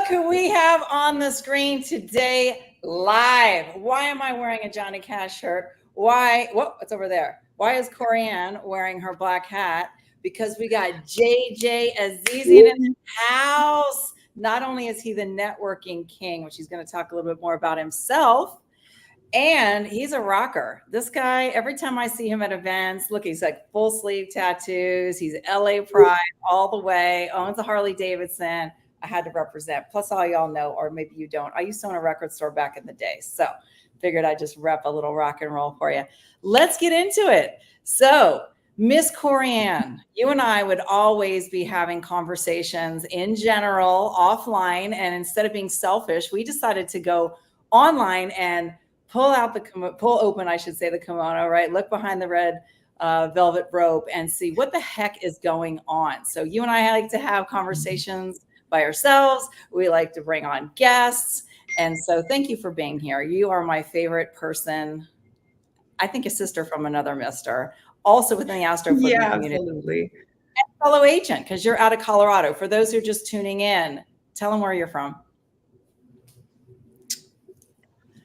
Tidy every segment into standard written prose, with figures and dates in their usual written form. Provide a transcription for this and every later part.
Look who we have on the screen today live. Why am I wearing a Johnny Cash shirt? Why? What's over there? Why is Corianne wearing her black hat? Because we got JJ Azizian in the house. Not only is he the networking king, which he's going to talk a little bit more about himself, and he's a rocker. This guy, every time I see him at events, look, he's like full sleeve tattoos. He's LA Pride all the way, owns a Harley Davidson. I had to represent. Plus, all y'all know, or maybe you don't, I used to own a record store back in the day. So figured I'd just rep a little rock and roll for you. Let's get into it. So Miss Corianne, you and I would always be having conversations in general, offline. And instead of being selfish, we decided to go online and pull open, I should say, the kimono, right? Look behind the red velvet rope and see what the heck is going on. So you and I like to have conversations by ourselves. We like to bring on guests. And so thank you for being here. You are my favorite person. I think a sister from another mister, also within the Astro Flipping community. Absolutely. And fellow agent, because you're out of Colorado. For those who are just tuning in, tell them where you're from.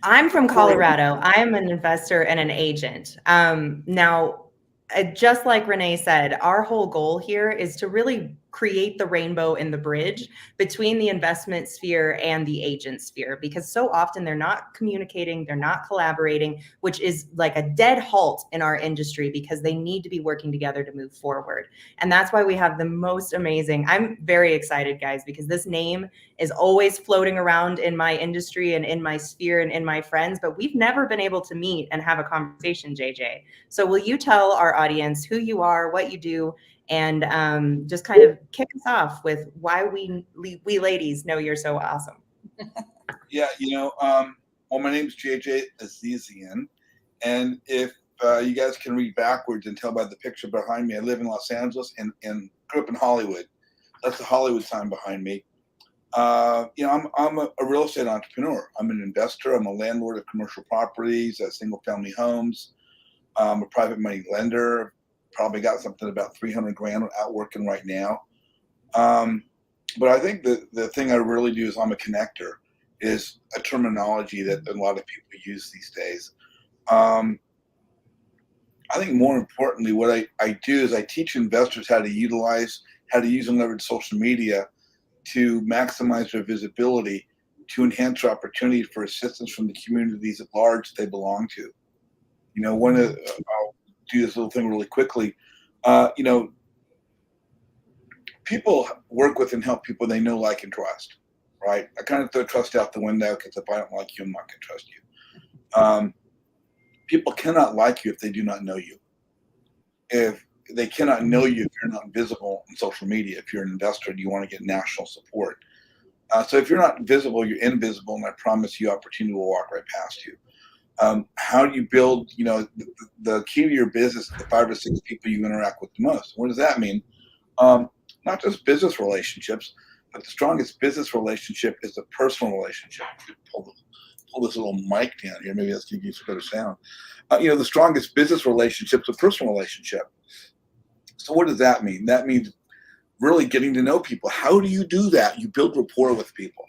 I'm from Colorado. I am an investor and an agent. Now, just like Renee said, our whole goal here is to really create the rainbow in the bridge between the investment sphere and the agent sphere, because so often they're not communicating, they're not collaborating, which is like a dead halt in our industry because they need to be working together to move forward. And that's why we have the most amazing, I'm very excited, guys, because this name is always floating around in my industry and in my sphere and in my friends, but we've never been able to meet and have a conversation, JJ. So will you tell our audience who you are, what you do, and just kind of kick us off with why we ladies know you're so awesome? Yeah, well, my name is JJ Azizian, and if you guys can read backwards and tell by the picture behind me, I live in Los Angeles and grew up in Hollywood. That's the Hollywood sign behind me. I'm a real estate entrepreneur. I'm an investor. I'm a landlord of commercial properties, single family homes. I'm a private money lender. Probably got something about $300,000 out working right now. But I think the thing I really do is I'm a connector, is a terminology that a lot of people use these days. I think more importantly, what I do is I teach investors how to use and leverage social media to maximize their visibility, to enhance their opportunity for assistance from the communities at large they belong to. I'll do this little thing really quickly. People work with and help people they know, like, and trust, right? I kind of throw trust out the window because if I don't like you, I'm not going to trust you. People cannot like you if they do not know you. If they cannot know you if you're not visible on social media, if you're an investor and you want to get national support. So if you're not visible, you're invisible, and I promise you opportunity will walk right past you. How do you build, the key to your business, the 5 or 6 people you interact with the most? What does that mean? Not just business relationships, but the strongest business relationship is a personal relationship. Pull this little mic down here. Maybe that's going to give you some better sound. The strongest business relationship is a personal relationship. So what does that mean? That means really getting to know people. How do you do that? You build rapport with people.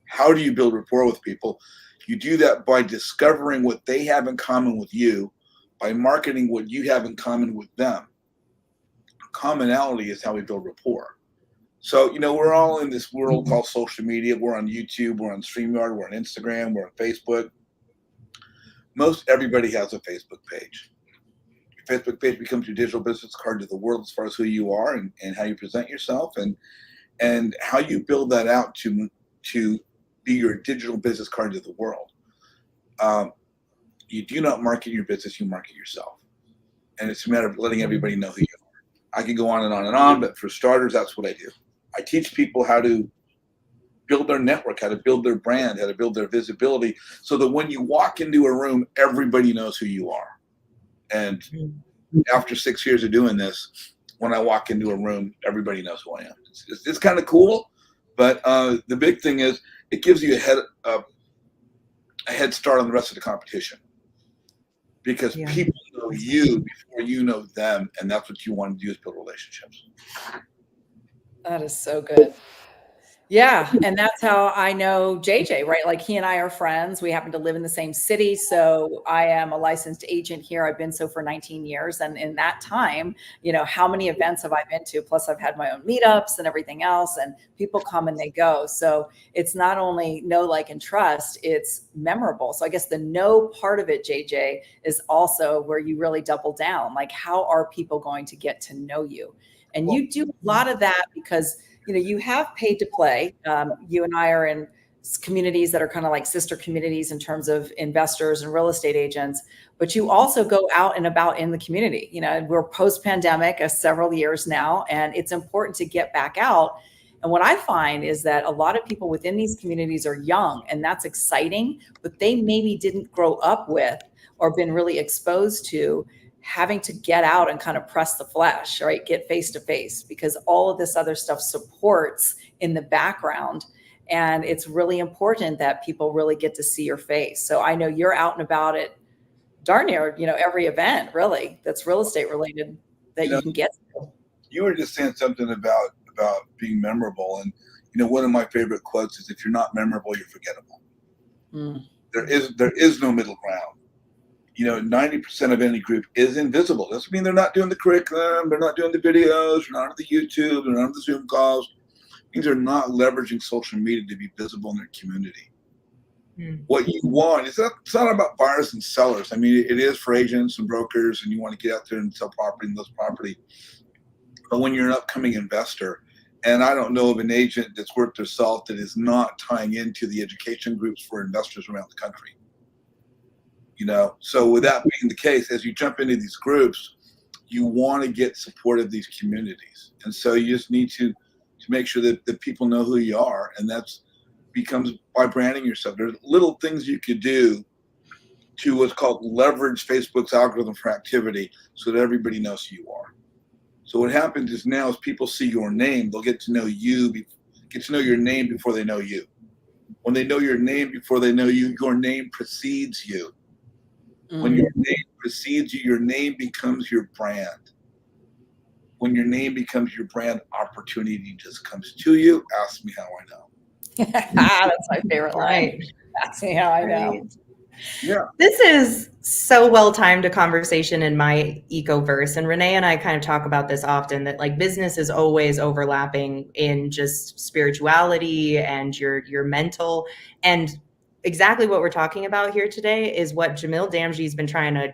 How do you build rapport with people? You do that by discovering what they have in common with you, by marketing what you have in common with them. Commonality is how we build rapport. So, we're all in this world called social media. We're on YouTube, we're on StreamYard, we're on Instagram, we're on Facebook. Most everybody has a Facebook page. Your Facebook page becomes your digital business card to the world as far as who you are and how you present yourself and how you build that out to be your digital business card to the world. You do not market your business, you market yourself. And it's a matter of letting everybody know who you are. I can go on and on and on, but for starters, that's what I do. I teach people how to build their network, how to build their brand, how to build their visibility, so that when you walk into a room, everybody knows who you are. And after 6 years of doing this, when I walk into a room, everybody knows who I am. It's kind of cool, but the big thing is it gives you a head start on the rest of the competition, because people know you before you know them, and that's what you want to do, is build relationships. That is so good. Yeah, and that's how I know JJ, right? Like he and I are friends. We happen to live in the same city. So I am a licensed agent here. I've been so for 19 years. And in that time, how many events have I been to? Plus I've had my own meetups and everything else, and people come and they go. So it's not only know, like, and trust, it's memorable. So I guess the know part of it, JJ, is also where you really double down. Like, how are people going to get to know you? And you do a lot of that because you have paid to play. You and I are in communities that are kind of like sister communities in terms of investors and real estate agents, but you also go out and about in the community. We're post-pandemic several years now, and it's important to get back out. And what I find is that a lot of people within these communities are young, and that's exciting, but they maybe didn't grow up with or been really exposed to having to get out and kind of press the flesh, right? Get face to face, because all of this other stuff supports in the background. And it's really important that people really get to see your face. So I know you're out and about at darn near, every event really that's real estate related that you can get to. You were just saying something about being memorable. And, one of my favorite quotes is, if you're not memorable, you're forgettable. There is no middle ground. 90% of any group is invisible. Doesn't mean they're not doing the curriculum, they're not doing the videos, they're not on the YouTube, they're not on the Zoom calls. It means they're not leveraging social media to be visible in their community. What you want is it's not about buyers and sellers. I mean, it is for agents and brokers, and you want to get out there and sell property and list property. But when you're an upcoming investor, and I don't know of an agent that's worth their salt that is not tying into the education groups for investors around the country. So with that being the case, as you jump into these groups, you want to get support of these communities. And so you just need to make sure that people know who you are. And that's becomes by branding yourself. There's little things you could do to what's called leverage Facebook's algorithm for activity so that everybody knows who you are. So what happens is now as people see your name, they'll get to know you, get to know your name before they know you. When they know your name before they know you, your name precedes you. When your name precedes you, your name becomes your brand. When your name becomes your brand, opportunity just comes to you. Ask me how I know. That's my favorite line. Right. Ask me how I know. Yeah. This is so well-timed a conversation in my ecoverse. And Renee and I kind of talk about this often, that like business is always overlapping in just spirituality and your mental. And exactly what we're talking about here today is what Jamil Damji's been trying to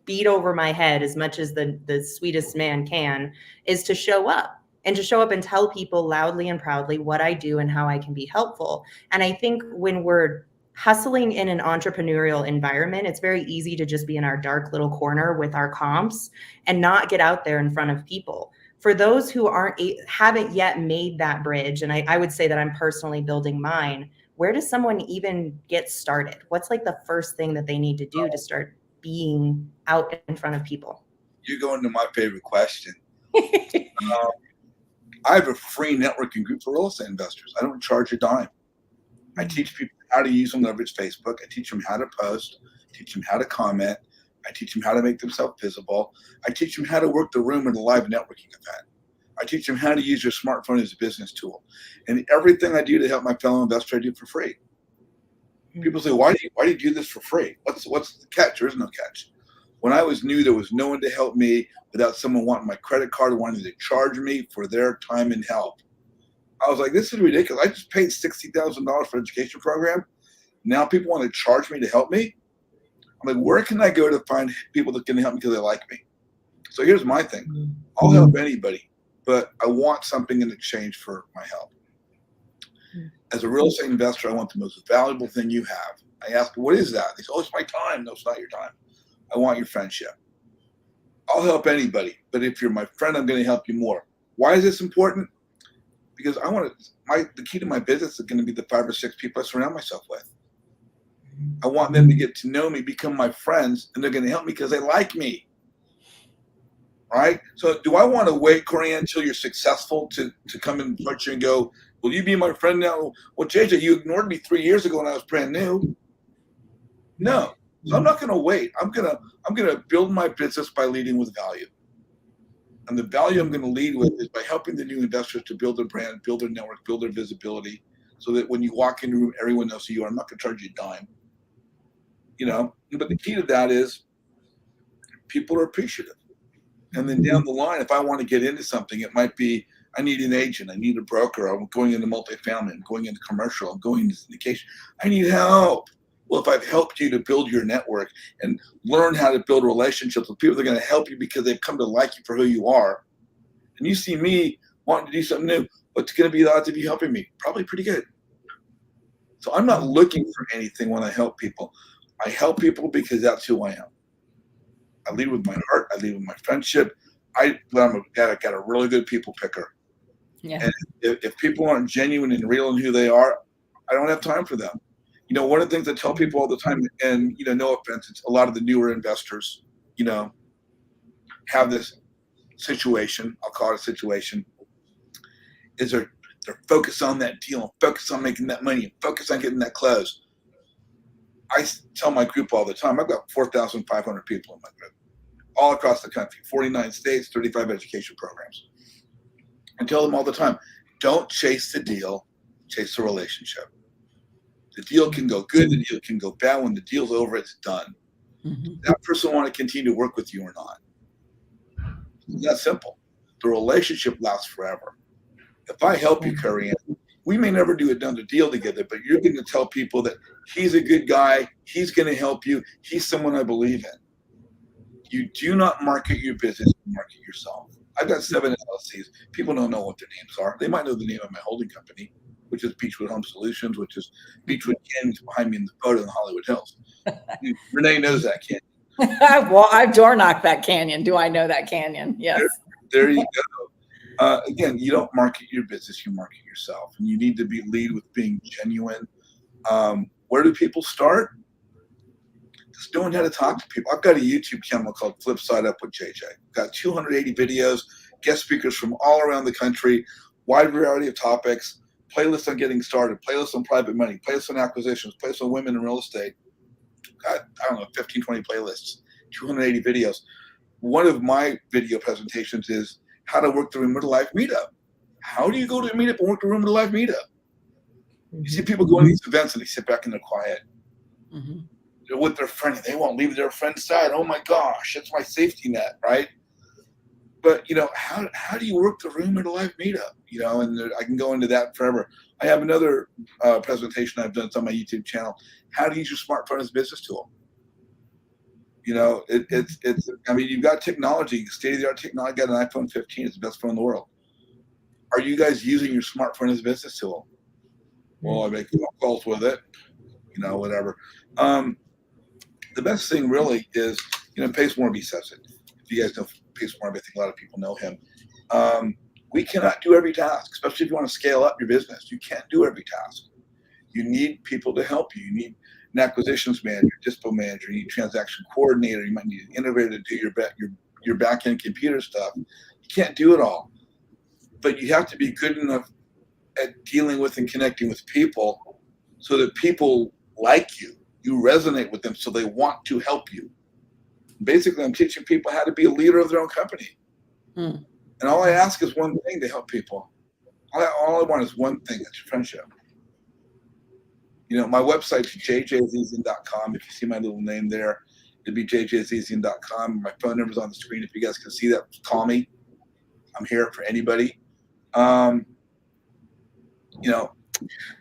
beat over my head as much as the sweetest man can, is to show up and tell people loudly and proudly what I do and how I can be helpful. And I think when we're hustling in an entrepreneurial environment, it's very easy to just be in our dark little corner with our comps and not get out there in front of people. For those who haven't yet made that bridge, and I would say that I'm personally building mine, where does someone even get started? What's like the first thing that they need to do to start being out in front of people? You go into my favorite question. I have a free networking group for real estate investors. I don't charge a dime. I teach people how to use and leverage Facebook. I teach them how to post, teach them how to comment. I teach them how to make themselves visible. I teach them how to work the room in a live networking event. I teach them how to use your smartphone as a business tool. And everything I do to help my fellow investor, I do for free. People say, why do you do this for free? What's the catch? There is no catch. When I was new, there was no one to help me without someone wanting my credit card or wanting to charge me for their time and help. I was like, this is ridiculous. I just paid $60,000 for an education program. Now people want to charge me to help me. I'm like, where can I go to find people that can help me because they like me? So here's my thing. I'll help anybody, but I want something in exchange for my help. As a real estate investor, I want the most valuable thing you have. I ask, what is that? They say, oh, it's my time. No, it's not your time. I want your friendship. I'll help anybody, but if you're my friend, I'm going to help you more. Why is this important? Because I want the key to my business is going to be the 5 or 6 people I surround myself with. I want them to get to know me, become my friends, and they're going to help me because they like me. Right? So do I want to wait, Corianne, until you're successful to come and approach you and go, will you be my friend now? Well, JJ, you ignored me 3 years ago when I was brand new. No. So I'm not going to wait. I'm going to build my business by leading with value. And the value I'm going to lead with is by helping the new investors to build their brand, build their network, build their visibility, so that when you walk into a room, everyone knows who you are. I'm not going to charge you a dime, you know. But the key to that is people are appreciative. And then down the line, if I want to get into something, it might be I need an agent, I need a broker, I'm going into multifamily, I'm going into commercial, I'm going into syndication. I need help. Well, if I've helped you to build your network and learn how to build relationships with people that are going to help you because they've come to like you for who you are, and you see me wanting to do something new, what's going to be the odds of you helping me? Probably pretty good. So I'm not looking for anything when I help people. I help people because that's who I am. I lead with my heart. I lead with my friendship. I got a really good people picker. Yeah. And if people aren't genuine and real in who they are, I don't have time for them. You know, one of the things I tell people all the time, and, you know, no offense, it's a lot of the newer investors, you know, have this situation, I'll call it a situation, is they're focused on that deal, focused on making that money, focused on getting that close. I tell my group all the time, I've got 4,500 people in my group, all across the country, 49 states, 35 education programs. I tell them all the time, don't chase the deal, chase the relationship. The deal can go good, the deal can go bad. When the deal's over, it's done. Mm-hmm. That person will want to continue to work with you or not. It's that simple. The relationship lasts forever. If I help you, Corianne, we may never do another deal together, but you're going to tell people that he's a good guy, he's going to help you, he's someone I believe in. You do not market your business, you market yourself. I've got 7 LLCs. People don't know what their names are. They might know the name of my holding company, which is Beechwood Home Solutions, which is Beechwood Canyon's behind me in the photo in the Hollywood Hills. Renee knows that canyon. Well, I've door knocked that canyon. Do I know that canyon? Yes. There you go. Again, you don't market your business, you market yourself. And you need to lead with being genuine. Where do people start? Just knowing how to talk to people. I've got a YouTube channel called Flip Side Up with JJ. Got 280 videos, guest speakers from all around the country, wide variety of topics, playlists on getting started, playlists on private money, playlists on acquisitions, playlists on women in real estate. Got, I don't know, 15, 20 playlists, 280 videos. One of my video presentations is how to work the Room to Life meetup. How do you go to a meetup and work the Room to Life meetup? You see people go to these events and they sit back and they're quiet. Mm-hmm. They're with their friend and they won't leave their friend's side. Oh my gosh, that's my safety net, right? But, you know, how do you work the Room to Life meetup? You know, and I can go into that forever. I have another presentation I've done. It's on my YouTube channel. How to use your smartphone as a business tool. You know, it's. I mean, you've got technology, state-of-the-art technology. I got an iPhone 15. It's the best phone in the world. Are you guys using your smartphone as a business tool? Well, I make phone calls with it. You know, whatever. The best thing really is, you know, Pace Morby says it. If you guys know Pace Morby, I think a lot of people know him. We cannot do every task, especially if you want to scale up your business. You can't do every task. You need people to help you. You need an acquisitions manager, dispo manager, you need a transaction coordinator, you might need an innovator to do your back-end computer stuff. You can't do it all. But you have to be good enough at dealing with and connecting with people so that people like you. You resonate with them so they want to help you. Basically, I'm teaching people how to be a leader of their own company. And all I ask is one thing to help people. All I want is one thing. It's your friendship. You know, my website's jjazizian.com. If you see my little name there, it'd be jjazizian.com. My phone number's on the screen. If you guys can see that, call me. I'm here for anybody. You know,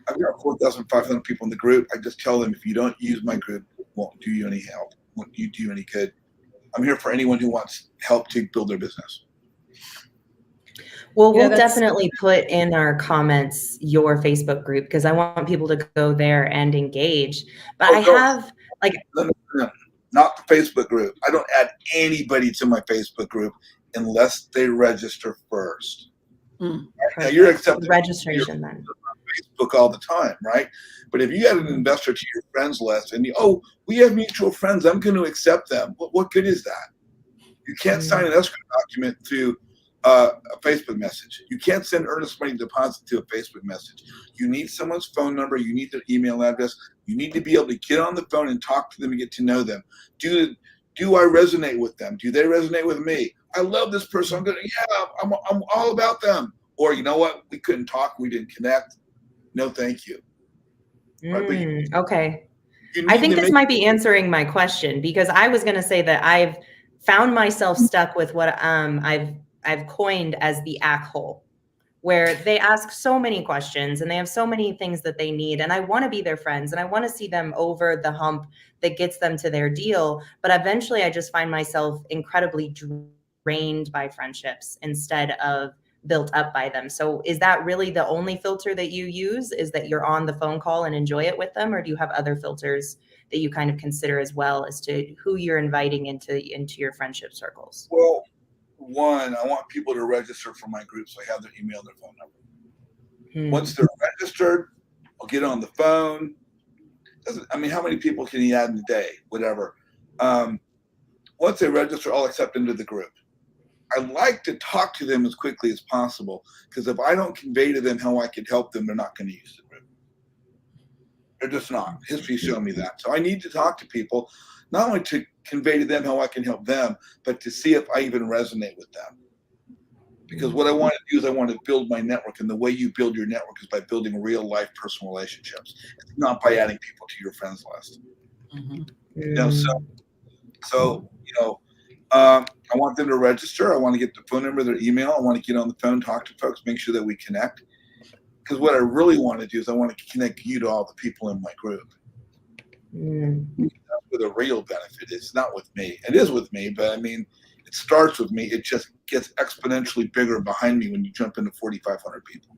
I've got 4,500 people in the group. I just tell them if you don't use my group, it won't do you any help. Won't do you any good. I'm here for anyone who wants help to build their business. Well, we'll definitely put in our comments your Facebook group because I want people to go there and engage. But I have like no, not the Facebook group. I don't add anybody to my Facebook group unless they register first. Now you're accepting registration then. Facebook all the time, right? But if you add an investor to your friends list and we have mutual friends, I'm going to accept them. What good is that? You can't sign an escrow document through a Facebook message. You can't send earnest money deposit to a Facebook message. You need someone's phone number. You need their email address. You need to be able to get on the phone and talk to them and get to know them. Do Do I resonate with them? Do they resonate with me? I love this person. I'm all about them. Or you know what? We couldn't talk. We didn't connect. No, thank you. Right? Okay. I think this might be answering my question, because I was going to say that I've found myself stuck with what I've coined as the ack hole, where they ask so many questions and they have so many things that they need. And I want to be their friends and I want to see them over the hump that gets them to their deal. But eventually I just find myself incredibly drained by friendships instead of built up by them. So is that really the only filter that you use, is that you're on the phone call and enjoy it with them? Or do you have other filters that you kind of consider as well as to who you're inviting into your friendship circles? Well, one, I want people to register for my group so I have their email and their phone number. Once they're registered, I'll get on the phone. I mean, how many people can you add in a day? Whatever. Once they register, I'll accept them to the group. I like to talk to them as quickly as possible, because if I don't convey to them how I could help them, they're not going to use the group. They're just not. History's shown me that. So I need to talk to people, not only to convey to them how I can help them, but to see if I even resonate with them. Because what I want to do is I want to build my network, and the way you build your network is by building real life personal relationships. It's not by adding people to your friends list. You know, so you know, I want them to register. I want to get their phone number, their email. I want to get on the phone, talk to folks, make sure that we connect. Because what I really want to do is I want to connect you to all the people in my group. That's where the real benefit is, not with me. It is with me, but I mean, it starts with me. It just gets exponentially bigger behind me when you jump into 4,500 people.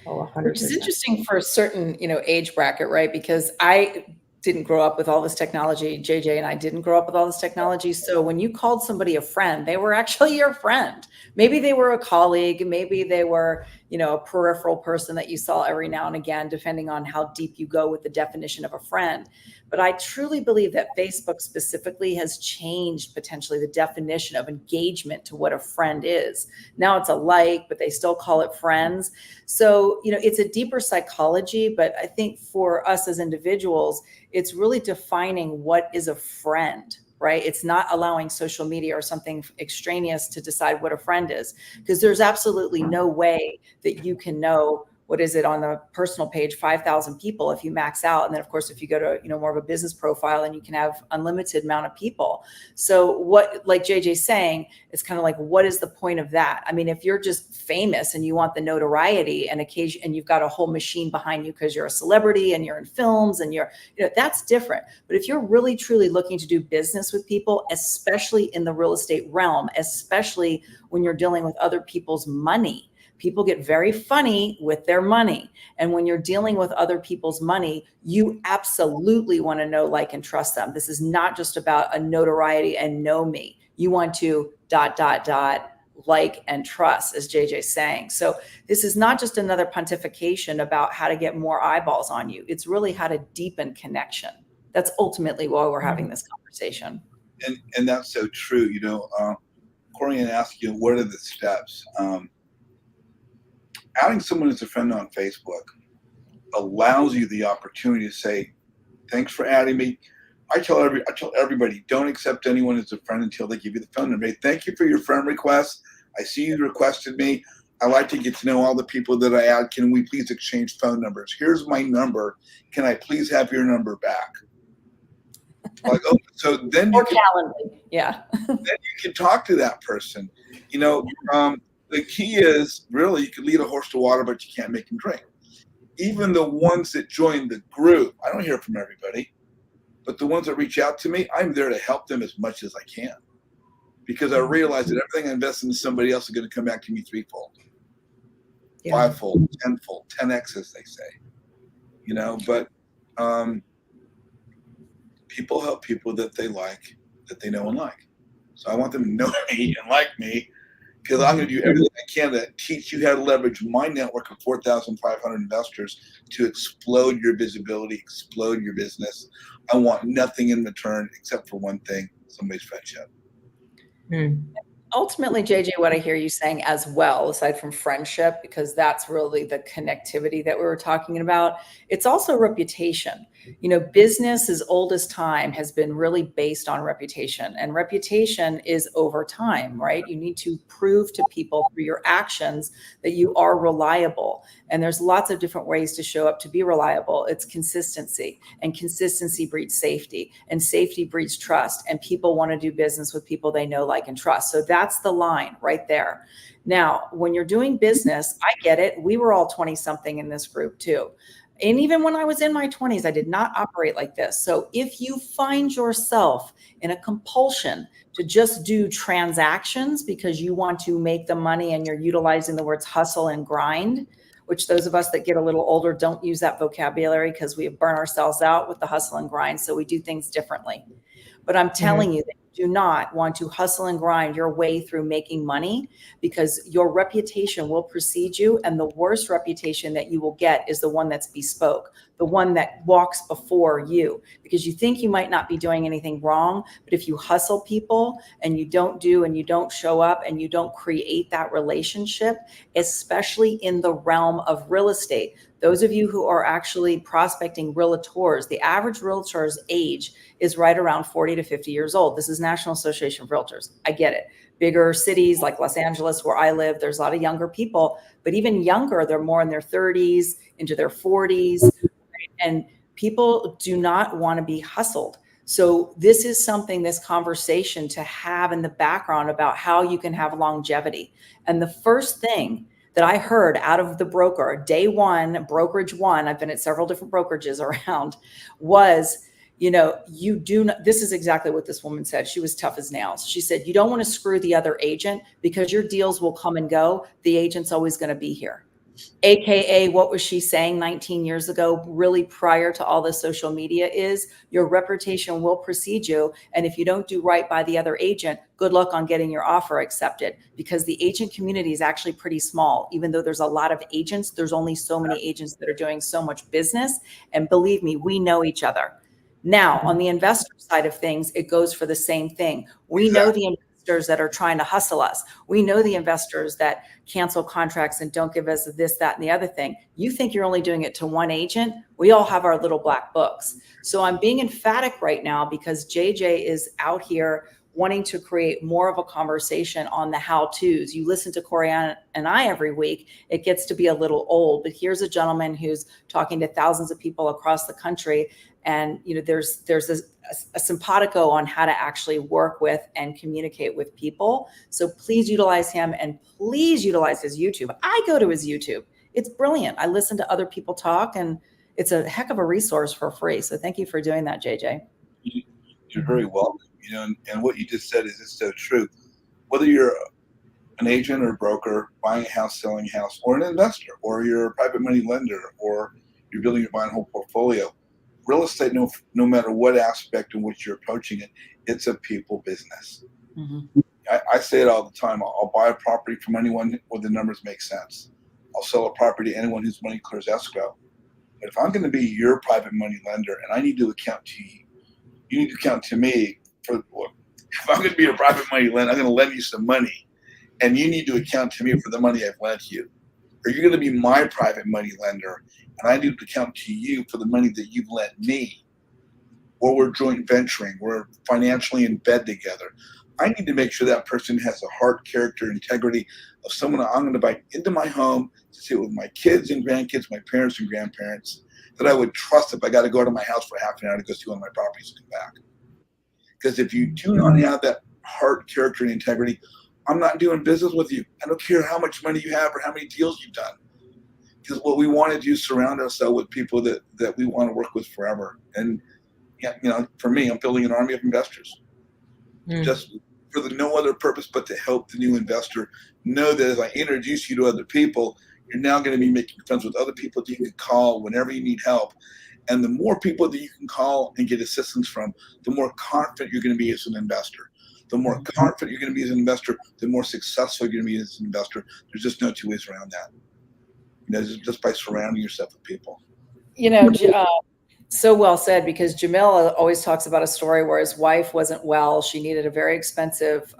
Oh, 100%. Which is interesting for a certain, age bracket, right? Because I didn't grow up with all this technology. JJ and I didn't grow up with all this technology. So when you called somebody a friend, they were actually your friend. Maybe they were a colleague. Maybe they were, a peripheral person that you saw every now and again, depending on how deep you go with the definition of a friend. But I truly believe that Facebook specifically has changed potentially the definition of engagement to what a friend is. Now it's a like, but they still call it friends. So, it's a deeper psychology, but I think for us as individuals, it's really defining what is a friend, right? It's not allowing social media or something extraneous to decide what a friend is, because there's absolutely no way that you can know, what is it on the personal page, 5,000 people if you max out. And then of course, if you go to, more of a business profile, then you can have unlimited amount of people. So what, like JJ's saying, it's kind of like, what is the point of that? I mean, if you're just famous and you want the notoriety and occasion, and you've got a whole machine behind you because you're a celebrity and you're in films and you're, that's different. But if you're really truly looking to do business with people, especially in the real estate realm, especially when you're dealing with other people's money, people get very funny with their money. And when you're dealing with other people's money, you absolutely want to know, like, and trust them. This is not just about a notoriety and know me. You want to ... like and trust, as JJ's saying. So this is not just another pontification about how to get more eyeballs on you. It's really how to deepen connection. That's ultimately why we're having this conversation. And that's so true. Corianne asked you, what are the steps? Adding someone as a friend on Facebook allows you the opportunity to say, thanks for adding me. I tell everybody, don't accept anyone as a friend until they give you the phone number. Hey, thank you for your friend request. I see you requested me. I like to get to know all the people that I add. Can we please exchange phone numbers? Here's my number. Can I please have your number back? Like, oh, so then you can, Calendly. Yeah. then you can talk to that person. The key is really, you can lead a horse to water, but you can't make him drink. Even the ones that join the group, I don't hear from everybody, but the ones that reach out to me, I'm there to help them as much as I can, because I realize that everything I invest into somebody else is going to come back to me threefold, fivefold, tenfold, 10x, as they say. But people help people that they like, that they know and like. So I want them to know me and like me, because I'm going to do everything I can to teach you how to leverage my network of 4,500 investors to explode your visibility, explode your business. I want nothing in return except for one thing: somebody's friendship. ultimately, JJ, what I hear you saying as well, aside from friendship, because that's really the connectivity that we were talking about, it's also reputation. You know, business as old as time has been really based on reputation, and reputation is over time, right? You need to prove to people through your actions that you are reliable. And there's lots of different ways to show up to be reliable. It's consistency, and consistency breeds safety, and safety breeds trust. And people want to do business with people they know, like, and trust. So that's the line right there. Now, when you're doing business, I get it. We were all 20 something in this group too. And even when I was in my 20s, I did not operate like this. So if you find yourself in a compulsion to just do transactions because you want to make the money and you're utilizing the words hustle and grind, which those of us that get a little older don't use that vocabulary because we burn ourselves out with the hustle and grind. So we do things differently. But I'm telling you that you do not want to hustle and grind your way through making money, because your reputation will precede you. And the worst reputation that you will get is the one that's bespoke, the one that walks before you, because you think you might not be doing anything wrong. But if you hustle people and you don't do, and you don't show up, and you don't create that relationship, especially in the realm of real estate, those of you who are actually prospecting realtors, the average realtor's age is right around 40 to 50 years old. This is National Association of Realtors. I get it. Bigger cities like Los Angeles, where I live, there's a lot of younger people, but even younger, they're more in their 30s into their 40s. And people do not want to be hustled. So this is something, this conversation to have in the background about how you can have longevity. And the first thing that I heard out of the broker, day one, brokerage one, I've been at several different brokerages around, was, you know, you do not, this is exactly what this woman said. She was tough as nails. She said, you don't want to screw the other agent, because your deals will come and go. The agent's always going to be here. AKA, what was she saying 19 years ago, really prior to all this social media, is your reputation will precede you. And if you don't do right by the other agent, good luck on getting your offer accepted, because the agent community is actually pretty small. Even though there's a lot of agents, there's only so many agents that are doing so much business. And believe me, we know each other. Now, on the investor side of things, it goes for the same thing. We know the investors that are trying to hustle us. We know the investors that cancel contracts and don't give us this, that, and the other thing. You think you're only doing it to one agent? We all have our little black books. So I'm being emphatic right now because JJ is out here wanting to create more of a conversation on the how-tos. You listen to Corianne and I every week, it gets to be a little old, but here's a gentleman who's talking to thousands of people across the country. And, you know, there's a simpatico on how to actually work with and communicate with people. So please utilize him, and please utilize his YouTube. I go to his YouTube. It's brilliant. I listen to other people talk, and it's a heck of a resource for free. So thank you for doing that, JJ. You're very welcome. You know, and what you just said is just so true. Whether you're an agent or a broker, buying a house, selling a house, or an investor, or you're a private money lender, or you're building your buy and hold portfolio, real estate, no matter what aspect in which you're approaching it, it's a people business. Mm-hmm. I say it all the time. I'll buy a property from anyone where the numbers make sense. I'll sell a property to anyone whose money clears escrow. But if I'm going to be your private money lender and I need to account to you, you need to account to me for, if I'm going to be a private money lender, I'm going to lend you some money, and you need to account to me for the money I've lent you. Or you're going to be my private money lender, and I need to account to you for the money that you've lent me. Or we're joint venturing, we're financially in bed together. I need to make sure that person has the heart, character, integrity of someone I'm going to invite into my home to sit with my kids and grandkids, my parents and grandparents, that I would trust if I got to go out of my house for half an hour to go see one of my properties and come back. Because if you do not have that heart, character, and integrity, I'm not doing business with you. I don't care how much money you have or how many deals you've done. Because what we want to do is surround ourselves with people that we want to work with forever. And, you know, for me, I'm building an army of investors. Just for no other purpose but to help the new investor know that as I introduce you to other people, you're now going to be making friends with other people that you can call whenever you need help. And the more people that you can call and get assistance from, the more confident you're going to be as an investor. The more confident you're going to be as an investor, the more successful you're going to be as an investor. There's just no two ways around that. You know, just by surrounding yourself with people. You know, So well said, because Jamil always talks about a story where his wife wasn't well. She needed a very expensive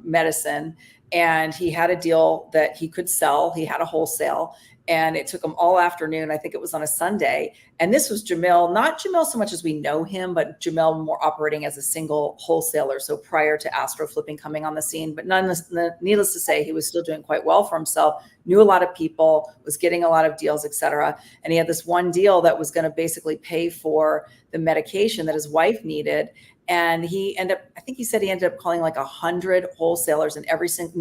medicine, and he had a deal that he could sell. He had a wholesale, and it took him all afternoon. I think it was on a Sunday. And this was Jamil, not Jamil so much as we know him, but Jamil more operating as a single wholesaler. So prior to Astro Flipping coming on the scene, but needless to say, he was still doing quite well for himself, knew a lot of people, was getting a lot of deals, et cetera. And he had this one deal that was going to basically pay for the medication that his wife needed. And he ended up, I think he said he ended up calling like 100 wholesalers, and every single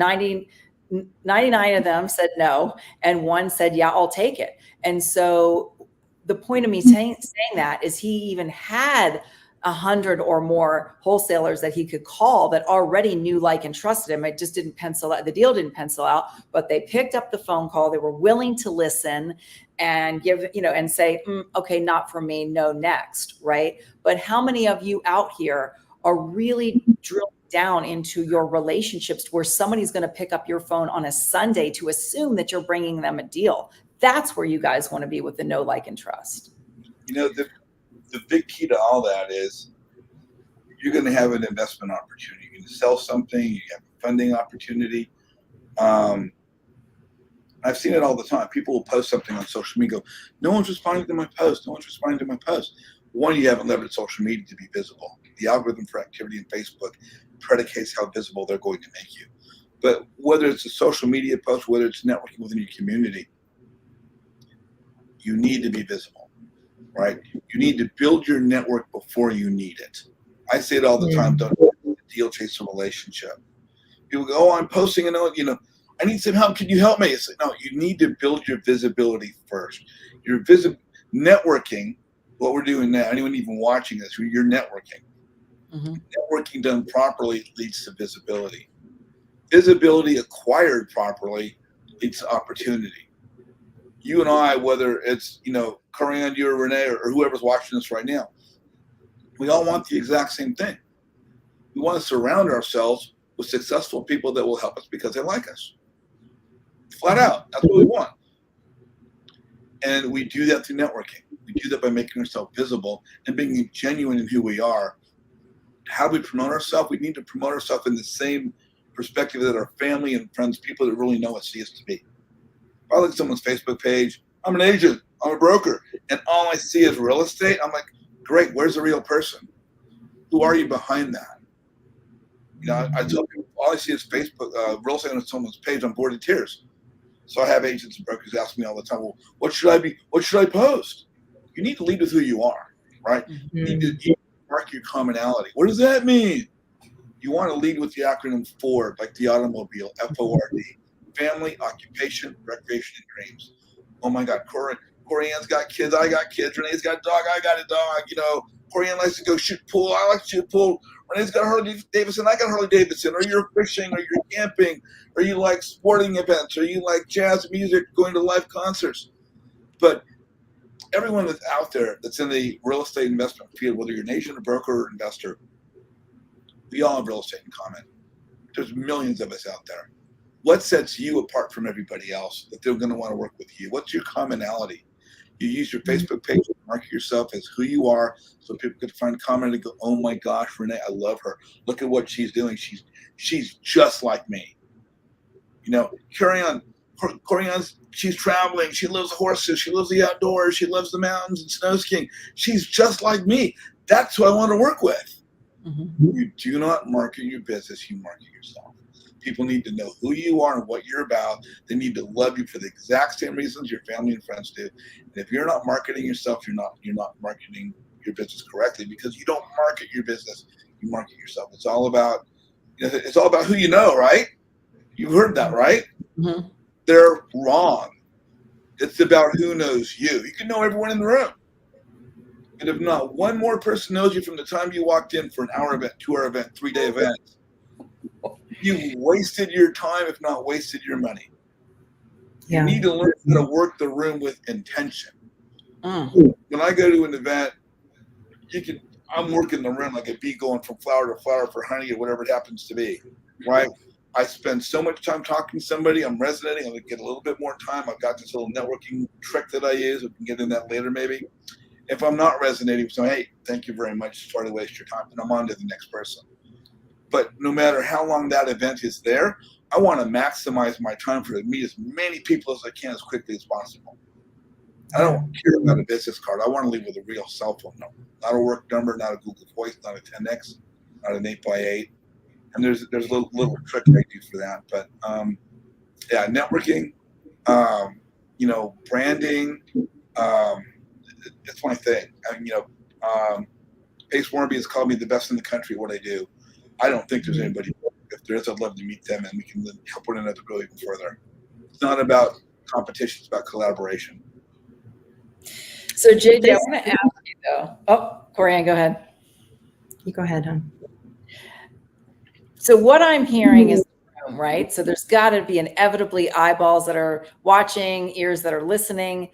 99 of them said no, and one said, yeah, I'll take it. And so the point of me saying that is he even had 100 or more wholesalers that he could call that already knew, like, and trusted him. It just didn't pencil out. The deal didn't pencil out, but they picked up the phone call. They were willing to listen and give, and say, okay, not for me, no, next, right? But how many of you out here are really drilling down into your relationships where somebody's going to pick up your phone on a Sunday to assume that you're bringing them a deal? That's where you guys want to be with the know, like, and trust. The big key to all that is you're going to have an investment opportunity. You're going to sell something. You have a funding opportunity. I've seen it all the time. People will post something on social media, go, no one's responding to my post. No one's responding to my post. One, you haven't leveraged social media to be visible. The algorithm for activity in Facebook predicates how visible they're going to make you. But whether it's a social media post, whether it's networking within your community, you need to be visible, right? You need to build your network before you need it. I say it all the time, don't deal chase a relationship. People go, oh, I'm posting and I need some help. Can you help me? It's like, no, you need to build your visibility first. Your networking, what we're doing now, anyone even watching this, you're networking. Mm-hmm. Networking done properly leads to visibility. Visibility acquired properly leads to opportunity. You and I, whether it's, Corianne, you or Renee, or whoever's watching this right now, we all want the exact same thing. We want to surround ourselves with successful people that will help us because they like us. Flat out. That's what we want. And we do that through networking. We do that by making ourselves visible and being genuine in who we are. How do we promote ourselves? We need to promote ourselves in the same perspective that our family and friends, people that really know us, see us to be. If I look at someone's Facebook page, I'm an agent, I'm a broker, and all I see is real estate, I'm like, great, where's the real person? Who are you behind that? I tell people, all I see is Facebook, real estate on someone's page, I'm bored to tears. So I have agents and brokers ask me all the time, well, what should I post? You need to lead with who you are, right? Mm-hmm. You need to mark your commonality. What does that mean? You want to lead with the acronym FORD, like the automobile, FORD. Family, occupation, recreation, and dreams. Oh my God, Corianne's got kids, I got kids. Renee's got a dog, I got a dog. Corianne likes to go shoot pool, I like to shoot pool. Renee's got a Harley Davidson, I got a Harley Davidson. Or you're fishing, or you're camping, or you like sporting events, or you like jazz music, going to live concerts. But everyone that's out there that's in the real estate investment field, whether you're an agent, a broker, or investor, we all have real estate in common. There's millions of us out there. What sets you apart from everybody else that they're going to want to work with you? What's your commonality? You use your Facebook page to market yourself as who you are so people can find a comment and go, oh my gosh, Renee, I love her. Look at what she's doing. She's just like me. Corianne, she's traveling. She loves horses. She loves the outdoors. She loves the mountains and snow skiing. She's just like me. That's who I want to work with. Mm-hmm. You do not market your business. You market yourself. People need to know who you are and what you're about. They need to love you for the exact same reasons your family and friends do. And if you're not marketing yourself, you're not marketing your business correctly, because you don't market your business, you market yourself. It's all about who you know, right? You've heard that, right? Mm-hmm. They're wrong. It's about who knows you. You can know everyone in the room. And if not one more person knows you from the time you walked in for an hour event, 2-hour event, 3-day event, you wasted your time, if not wasted your money. Yeah. You need to learn how to work the room with intention. When I go to an event, I'm working the room like a bee going from flower to flower for honey or whatever it happens to be, right? I spend so much time talking to somebody. I'm resonating. I'm going to get a little bit more time. I've got this little networking trick that I use. We can get in that later maybe. If I'm not resonating, so hey, thank you very much. Sorry to waste your time, and I'm on to the next person. But no matter how long that event is there, I want to maximize my time for meet as many people as I can as quickly as possible. I don't care about a business card. I want to leave with a real cell phone number, not a work number, not a Google Voice, not a 10X, not an 8x8. And there's a little trick I do for that. But yeah, networking, branding, it's my thing. Pace Warmby has called me the best in the country at what I do. I don't think there's anybody. If there is, I'd love to meet them, and we can help one another go even further. It's not about competition; it's about collaboration. So, JJ, I want to ask you though. Oh, Corianne, go ahead. You go ahead, hon. So, what I'm hearing is the room, right? So, there's got to be inevitably eyeballs that are watching, ears that are listening.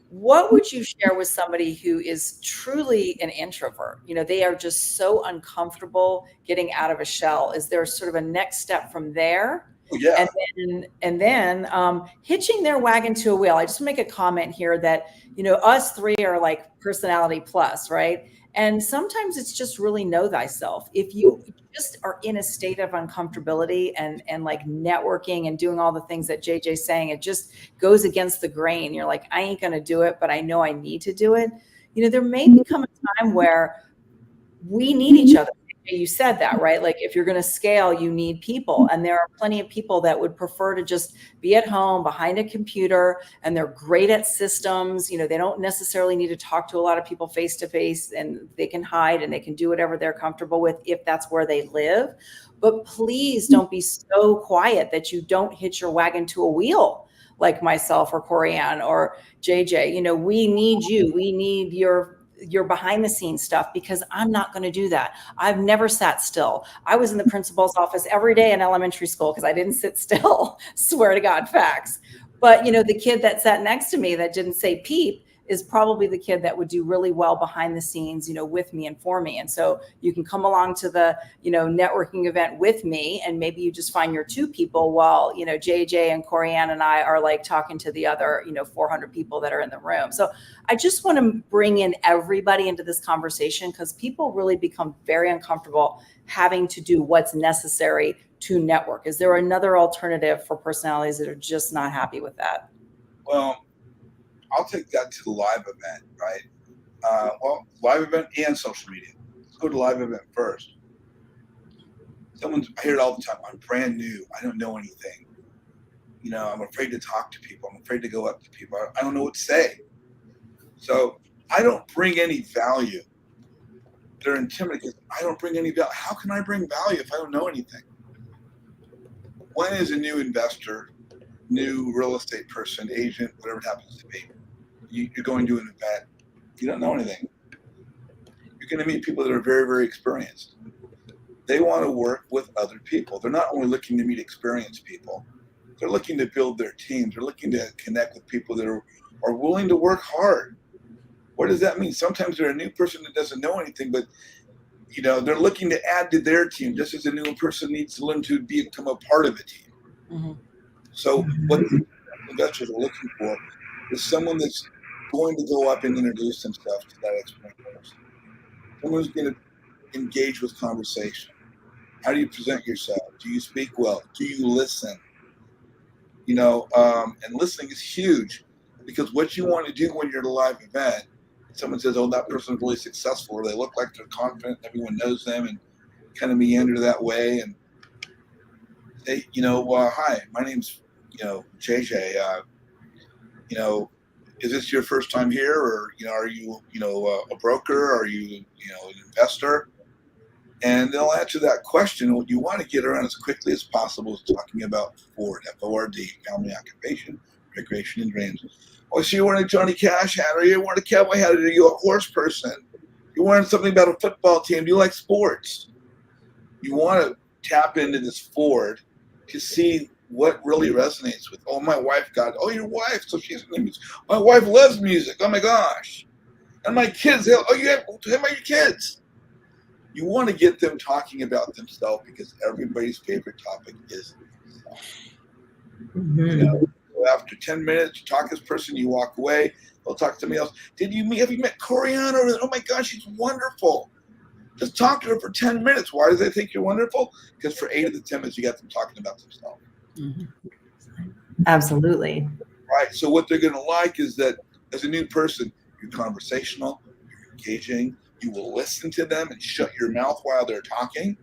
What would you share with somebody who is truly an introvert? They are just so uncomfortable getting out of a shell. Is there sort of a next step from there? Oh, yeah. And then hitching their wagon to a wheel. I just make a comment here that, us three are like personality plus, right? And sometimes it's just really know thyself. If you just are in a state of uncomfortability and like networking and doing all the things that JJ's saying, it just goes against the grain. You're like, I ain't going to do it, but I know I need to do it. There may become a time where we need each other. You said that, right? Like if you're going to scale, you need people. And there are plenty of people that would prefer to just be at home behind a computer, and they're great at systems. They don't necessarily need to talk to a lot of people face to face, and they can hide and they can do whatever they're comfortable with if that's where they live. But please don't be so quiet that you don't hitch your wagon to a wheel like myself or Corianne or JJ. We need you. We need your behind the scenes stuff, because I'm not going to do that. I've never sat still. I was in the principal's office every day in elementary school because I didn't sit still. Swear to God, facts. But the kid that sat next to me that didn't say peep is probably the kid that would do really well behind the scenes, with me and for me. And so you can come along to the, networking event with me, and maybe you just find your two people while, JJ and Corianne and I are like talking to the other, 400 people that are in the room. So I just want to bring in everybody into this conversation, because people really become very uncomfortable having to do what's necessary to network. Is there another alternative for personalities that are just not happy with that? Well, I'll take that to the live event, right? Live event and social media. Let's go to live event first. I hear it all the time. I'm brand new. I don't know anything. I'm afraid to talk to people. I'm afraid to go up to people. I don't know what to say. So I don't bring any value. They're intimidated. I don't bring any value. How can I bring value if I don't know anything? When is a new investor, new real estate person, agent, whatever it happens to be, you're going to an event, you don't know anything. You're going to meet people that are very, very experienced. They want to work with other people. They're not only looking to meet experienced people, they're looking to build their teams. They're looking to connect with people that are willing to work hard. What does that mean? Sometimes they're a new person that doesn't know anything, but they're looking to add to their team, just as a new person needs to learn to become a part of a team. Mm-hmm. So what investors are looking for is someone that's going to go up and introduce themselves to that experienced person. Someone who's going to engage with conversation. How do you present yourself? Do you speak well? Do you listen? And listening is huge, because what you want to do when you're at a live event, someone says, oh, that person's really successful, or they look like they're confident, everyone knows them, and kind of meander that way and say, hi, my name's, JJ, is this your first time here, or, are you, a broker? Are you, an investor? And they'll answer that question. What you want to get around as quickly as possible is talking about Ford, F-O-R-D, family occupation, recreation, and dreams. Oh, so you're wearing a Johnny Cash hat, or you're wearing a cowboy hat, or are you a horse person? You're wearing something about a football team. Do you like sports? You want to tap into this Ford to see what really resonates with. Oh, my wife oh, your wife. So she's in the music. My wife loves music. Oh my gosh. And my kids, who are your kids? You want to get them talking about themselves, because everybody's favorite topic is themselves. Mm-hmm. after 10 minutes, you talk to this person, you walk away. They'll talk to somebody else. Have you met Corianne over there? Oh my gosh, she's wonderful. Just talk to her for 10 minutes. Why do they think you're wonderful? Because for 8 of the 10 minutes, you got them talking about themselves. Absolutely. Right. So what they're going to like is that as a new person, you're conversational, you're engaging, you will listen to them and shut your mouth while they're talking.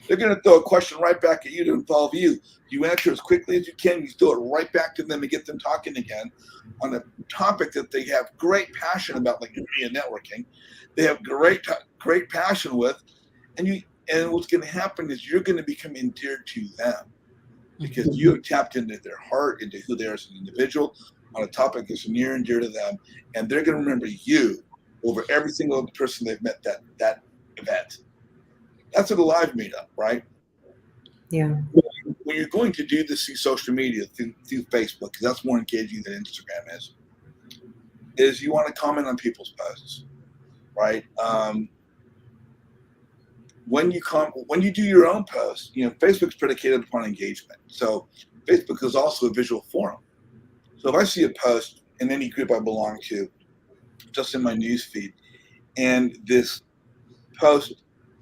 They're going to throw a question right back at you to involve you. You answer as quickly as you can. You throw it right back to them and get them talking again on a topic that they have great passion about, like media networking. They have great passion with, and what's going to happen is you're going to become endeared to them because you have tapped into their heart, into who they are as an individual on a topic that's near and dear to them, and they're going to remember you over every single person they've met that event. That's at a live meetup, right? Yeah. When you're going to do this through social media, through Facebook, because that's more engaging than Instagram is you want to comment on people's posts, right? When you do your own post, Facebook's predicated upon engagement. So Facebook is also a visual forum. So if I see a post in any group I belong to, just in my news feed, and this post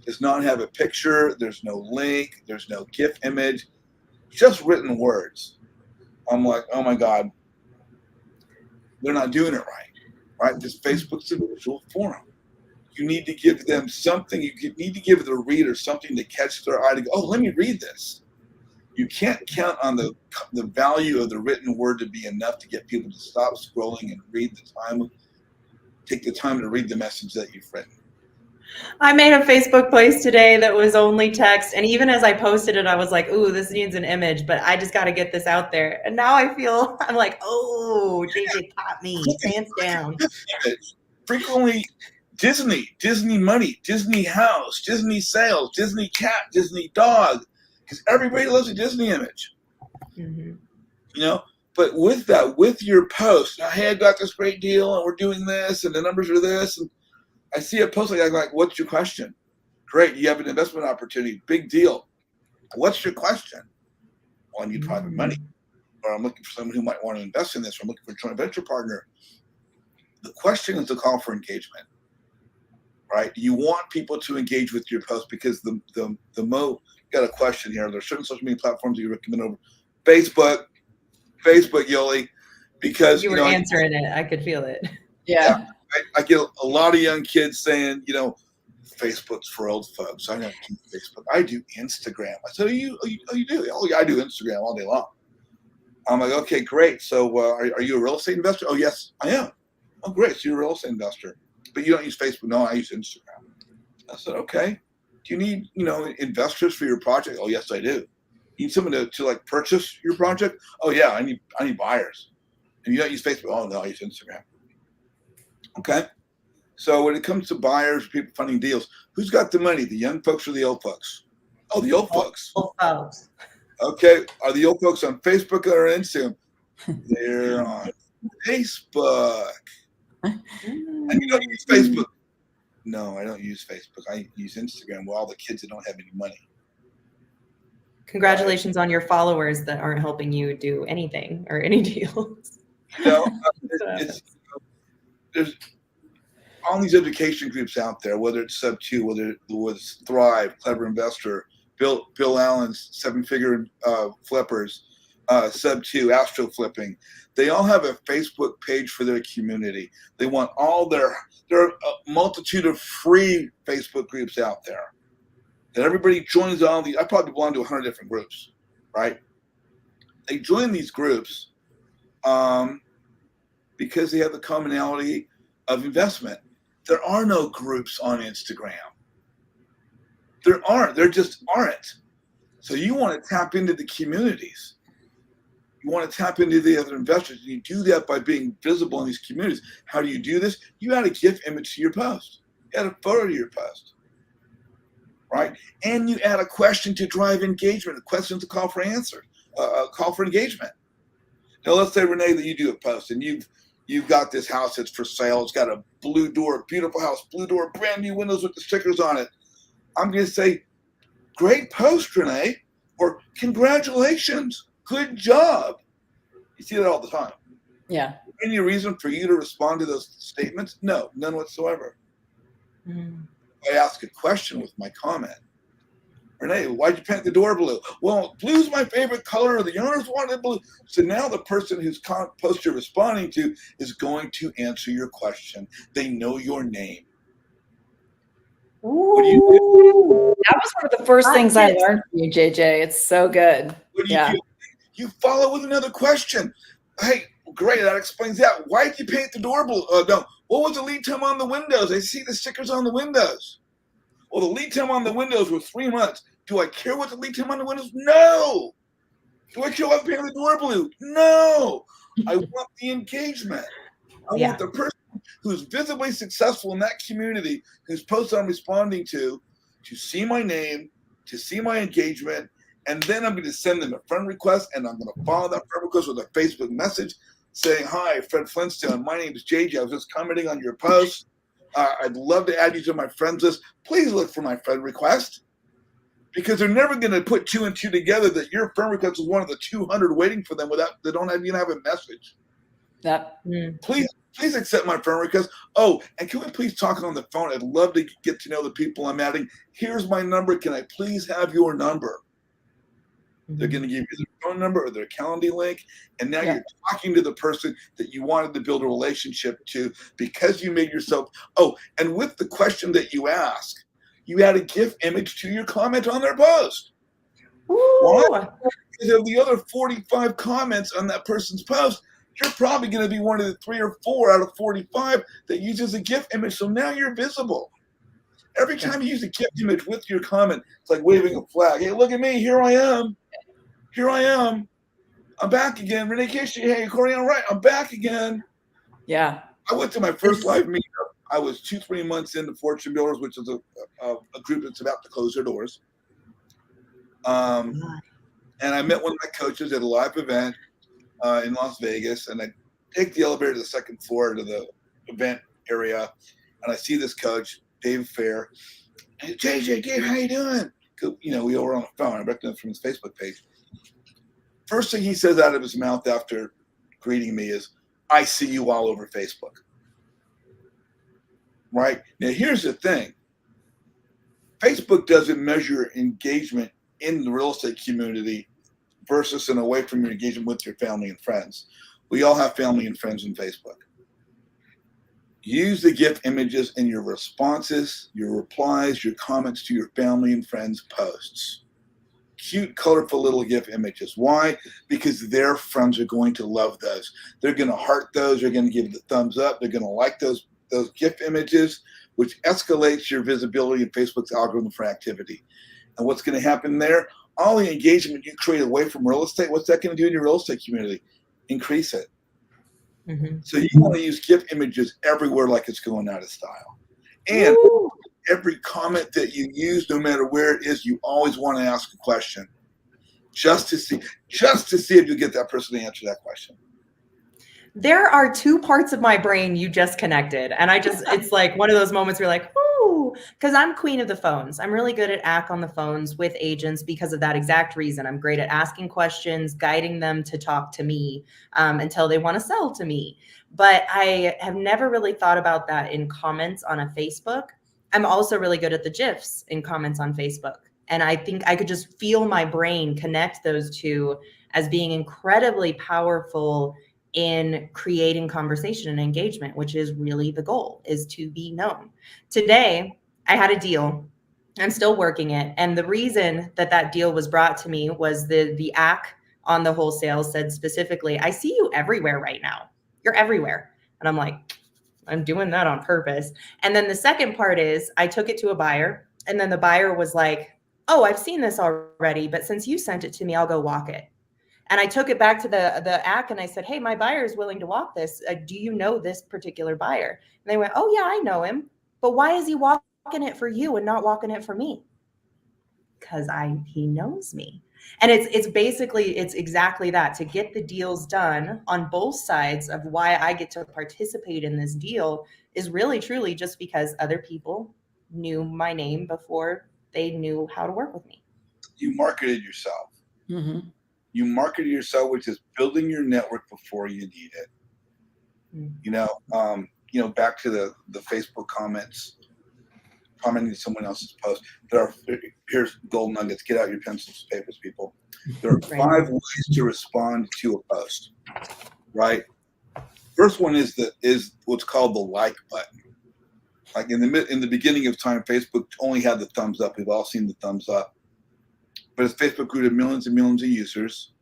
does not have a picture, there's no link, there's no GIF image, just written words, I'm like, oh my God, they're not doing it right? This Facebook's a visual forum. You need to give them something. You need to give the reader something to catch their eye to go, oh, let me read this. You can't count on the value of the written word to be enough to get people to stop scrolling and take the time to read the message that you've written. I made a Facebook post today that was only text. And even as I posted it, I was like, ooh, this needs an image, but I just got to get this out there. And now I'm like, oh, JJ caught me, hands down. Frequently, Disney money, Disney house, Disney sales, Disney cat, Disney dog, because everybody loves a Disney image. But with your post, hey, I got this great deal and we're doing this and the numbers are this, and I see a post like, what's your question? Great, you have an investment opportunity, big deal. What's your question? Well, I need private money, or I'm looking for someone who might want to invest in this, or I'm looking for a joint venture partner. The question is the call for engagement, right? You want people to engage with your post because got a question here. There's certain social media platforms that you recommend over Facebook, Yoli, because you were answering it. I could feel it. Yeah. I get a lot of young kids saying, Facebook's for old folks. I don't do Facebook. I do Instagram. I said, you do? Oh, yeah, I do Instagram all day long. I'm like, okay, great. So are you a real estate investor? Oh, yes, I am. Oh, great. So you're a real estate investor. But you don't use Facebook? No, I use Instagram. I said, okay. Do you need, investors for your project? Oh, yes, I do. You need someone to purchase your project? Oh, yeah, I need buyers. And you don't use Facebook? Oh, no, I use Instagram. Okay. So when it comes to buyers, people funding deals, who's got the money, the young folks or the old folks? Oh, the old folks. Old folks. Okay. Are the old folks on Facebook or Instagram? They're on Facebook. And you don't use Facebook? No, I don't use Facebook. I use Instagram with all the kids that don't have any money. Congratulations on your followers that aren't helping you do anything or any deals. There's all these education groups out there, whether it's Sub2, whether it's Thrive, Clever Investor, Bill Allen's 7-figure flippers, Sub2, Astro Flipping. They all have a Facebook page for their community. They want there are a multitude of free Facebook groups out there. And everybody joins all these. I probably belong to 100 different groups, right? They join these groups because they have the commonality of investment. There are no groups on Instagram. There aren't. There just aren't. So you want to tap into the communities. You want to tap into the other investors. And you do that by being visible in these communities. How do you do this? You add a GIF image to your post. You add a photo to your post. Right? And you add a question to drive engagement. A question to call for answer. Call for engagement. Now let's say, Renee, that you do a post and you've got this house that's for sale. It's got a blue door, beautiful house, blue door, brand new windows with the stickers on it. I'm going to say, great post, Renee, or congratulations, good job. You see that all the time. Yeah. Any reason for you to respond to those statements? No, none whatsoever. I ask a question with my comment. Renee, why'd you paint the door blue? Well, blue's my favorite color. The owners wanted blue. So now the person whose post you're responding to is going to answer your question. They know your name. What do you do? That was one of the first things I learned from you, JJ. It's so good. What do you do? You follow with another question. Hey, great, that explains that. Why did you paint the door blue? No. What was the lead time on the windows? I see the stickers on the windows. Well, the lead time on the windows was 3 months. Do I care what the lead time on the windows? No. Do I care what painting the door blue? No. I want the engagement. I want the person who's visibly successful in that community, whose post I'm responding to see my name, to see my engagement, and then I'm going to send them a friend request, and I'm going to follow that friend request with a Facebook message saying, hi, Fred Flintstone, my name is JJ. I was just commenting on your post. I'd love to add you to my friends list. Please look for my friend request, because they're never going to put 2 and 2 together that your friend request is one of the 200 waiting for them without they don't even have a message. Please accept my friend request. Oh, and can we please talk on the phone? I'd love to get to know the people I'm adding. Here's my number. Can I please have your number? They're going to give you their phone number or their calendar link. And now you're talking to the person that you wanted to build a relationship to because you made yourself. Oh, and with the question that you ask, you add a GIF image to your comment on their post. Why? Because of the other 45 comments on that person's post, you're probably going to be one of the 3 or 4 out of 45 that uses a GIF image. So now you're visible. Every time you use a GIF image with your comment, it's like waving a flag. Hey, look at me. Here I am. Here I am. I'm back again. Renee Casey. Hey, Corianne, right. I'm back again. Yeah. I went to my first live meetup. I was 2-3 months into Fortune Builders, which is a group that's about to close their doors. And I met one of my coaches at a live event in Las Vegas, and I take the elevator to the second floor to the event area, and I see this coach, Dave Fair. Hey, JJ, Dave, how you doing? You know, we were on the phone. I recognized him from his Facebook page. First thing he says out of his mouth after greeting me is, I see you all over Facebook. Right? Now, here's the thing. Facebook doesn't measure engagement in the real estate community versus and away from your engagement with your family and friends. We all have family and friends on Facebook. Use the GIF images in your responses, your replies, your comments to your family and friends' posts. Cute, colorful little GIF images. Why? Because their friends are going to love those. They're going to heart those. They're going to give the thumbs up. They're going to like those GIF images, which escalates your visibility in Facebook's algorithm for activity. And what's going to happen there? All the engagement you create away from real estate, what's that going to do in your real estate community? Increase it. So you want to use GIF images everywhere like it's going out of style. And every comment that you use, no matter where it is, you always want to ask a question just to see if you get that person to answer that question. There are 2 parts of my brain you just connected. And it's like one of those moments where you're like, whoo, because I'm queen of the phones. I'm really good at act on the phones with agents because of that exact reason. I'm great at asking questions, guiding them to talk to me until they want to sell to me. But I have never really thought about that in comments on a Facebook. I'm also really good at the GIFs in comments on Facebook. And I think I could just feel my brain connect those 2 as being incredibly powerful in creating conversation and engagement, which is really the goal, is to be known. Today, I had a deal. I'm still working it. And the reason that deal was brought to me was the ACK on the wholesale said specifically, I see you everywhere right now. You're everywhere. And I'm like, I'm doing that on purpose. And then the second part is I took it to a buyer, and then the buyer was like, oh, I've seen this already, but since you sent it to me, I'll go walk it. And I took it back to the ACK and I said, hey, my buyer is willing to walk this. Do you know this particular buyer? And they went, oh, yeah, I know him. But why is he walking it for you and not walking it for me? Because he knows me. And it's basically, it's exactly that, to get the deals done on both sides of why I get to participate in this deal is really, truly just because other people knew my name before they knew how to work with me. You marketed yourself. You market to yourself, which is building your network before you need it. Back to the Facebook comments, commenting to someone else's post. Here's gold nuggets. Get out your pencils, papers, people. There are 5 ways to respond to a post, right? First one is what's called the like button. Like in the beginning of time, Facebook only had the thumbs up. We've all seen the thumbs up. But as Facebook grew to millions and millions of users,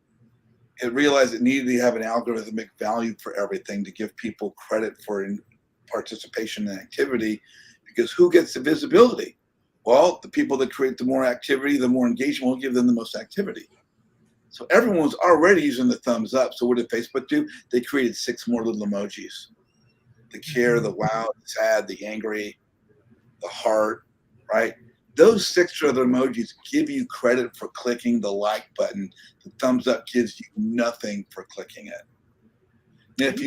it realized it needed to have an algorithmic value for everything to give people credit for participation in activity, because who gets the visibility? Well, the people that create the more activity, the more engagement will give them the most activity. So everyone's already using the thumbs up. So what did Facebook do? They created 6 more little emojis. The care, the wow, the sad, the angry, the heart, right? Those 6 other emojis give you credit for clicking the like button. The thumbs up gives you nothing for clicking it. And if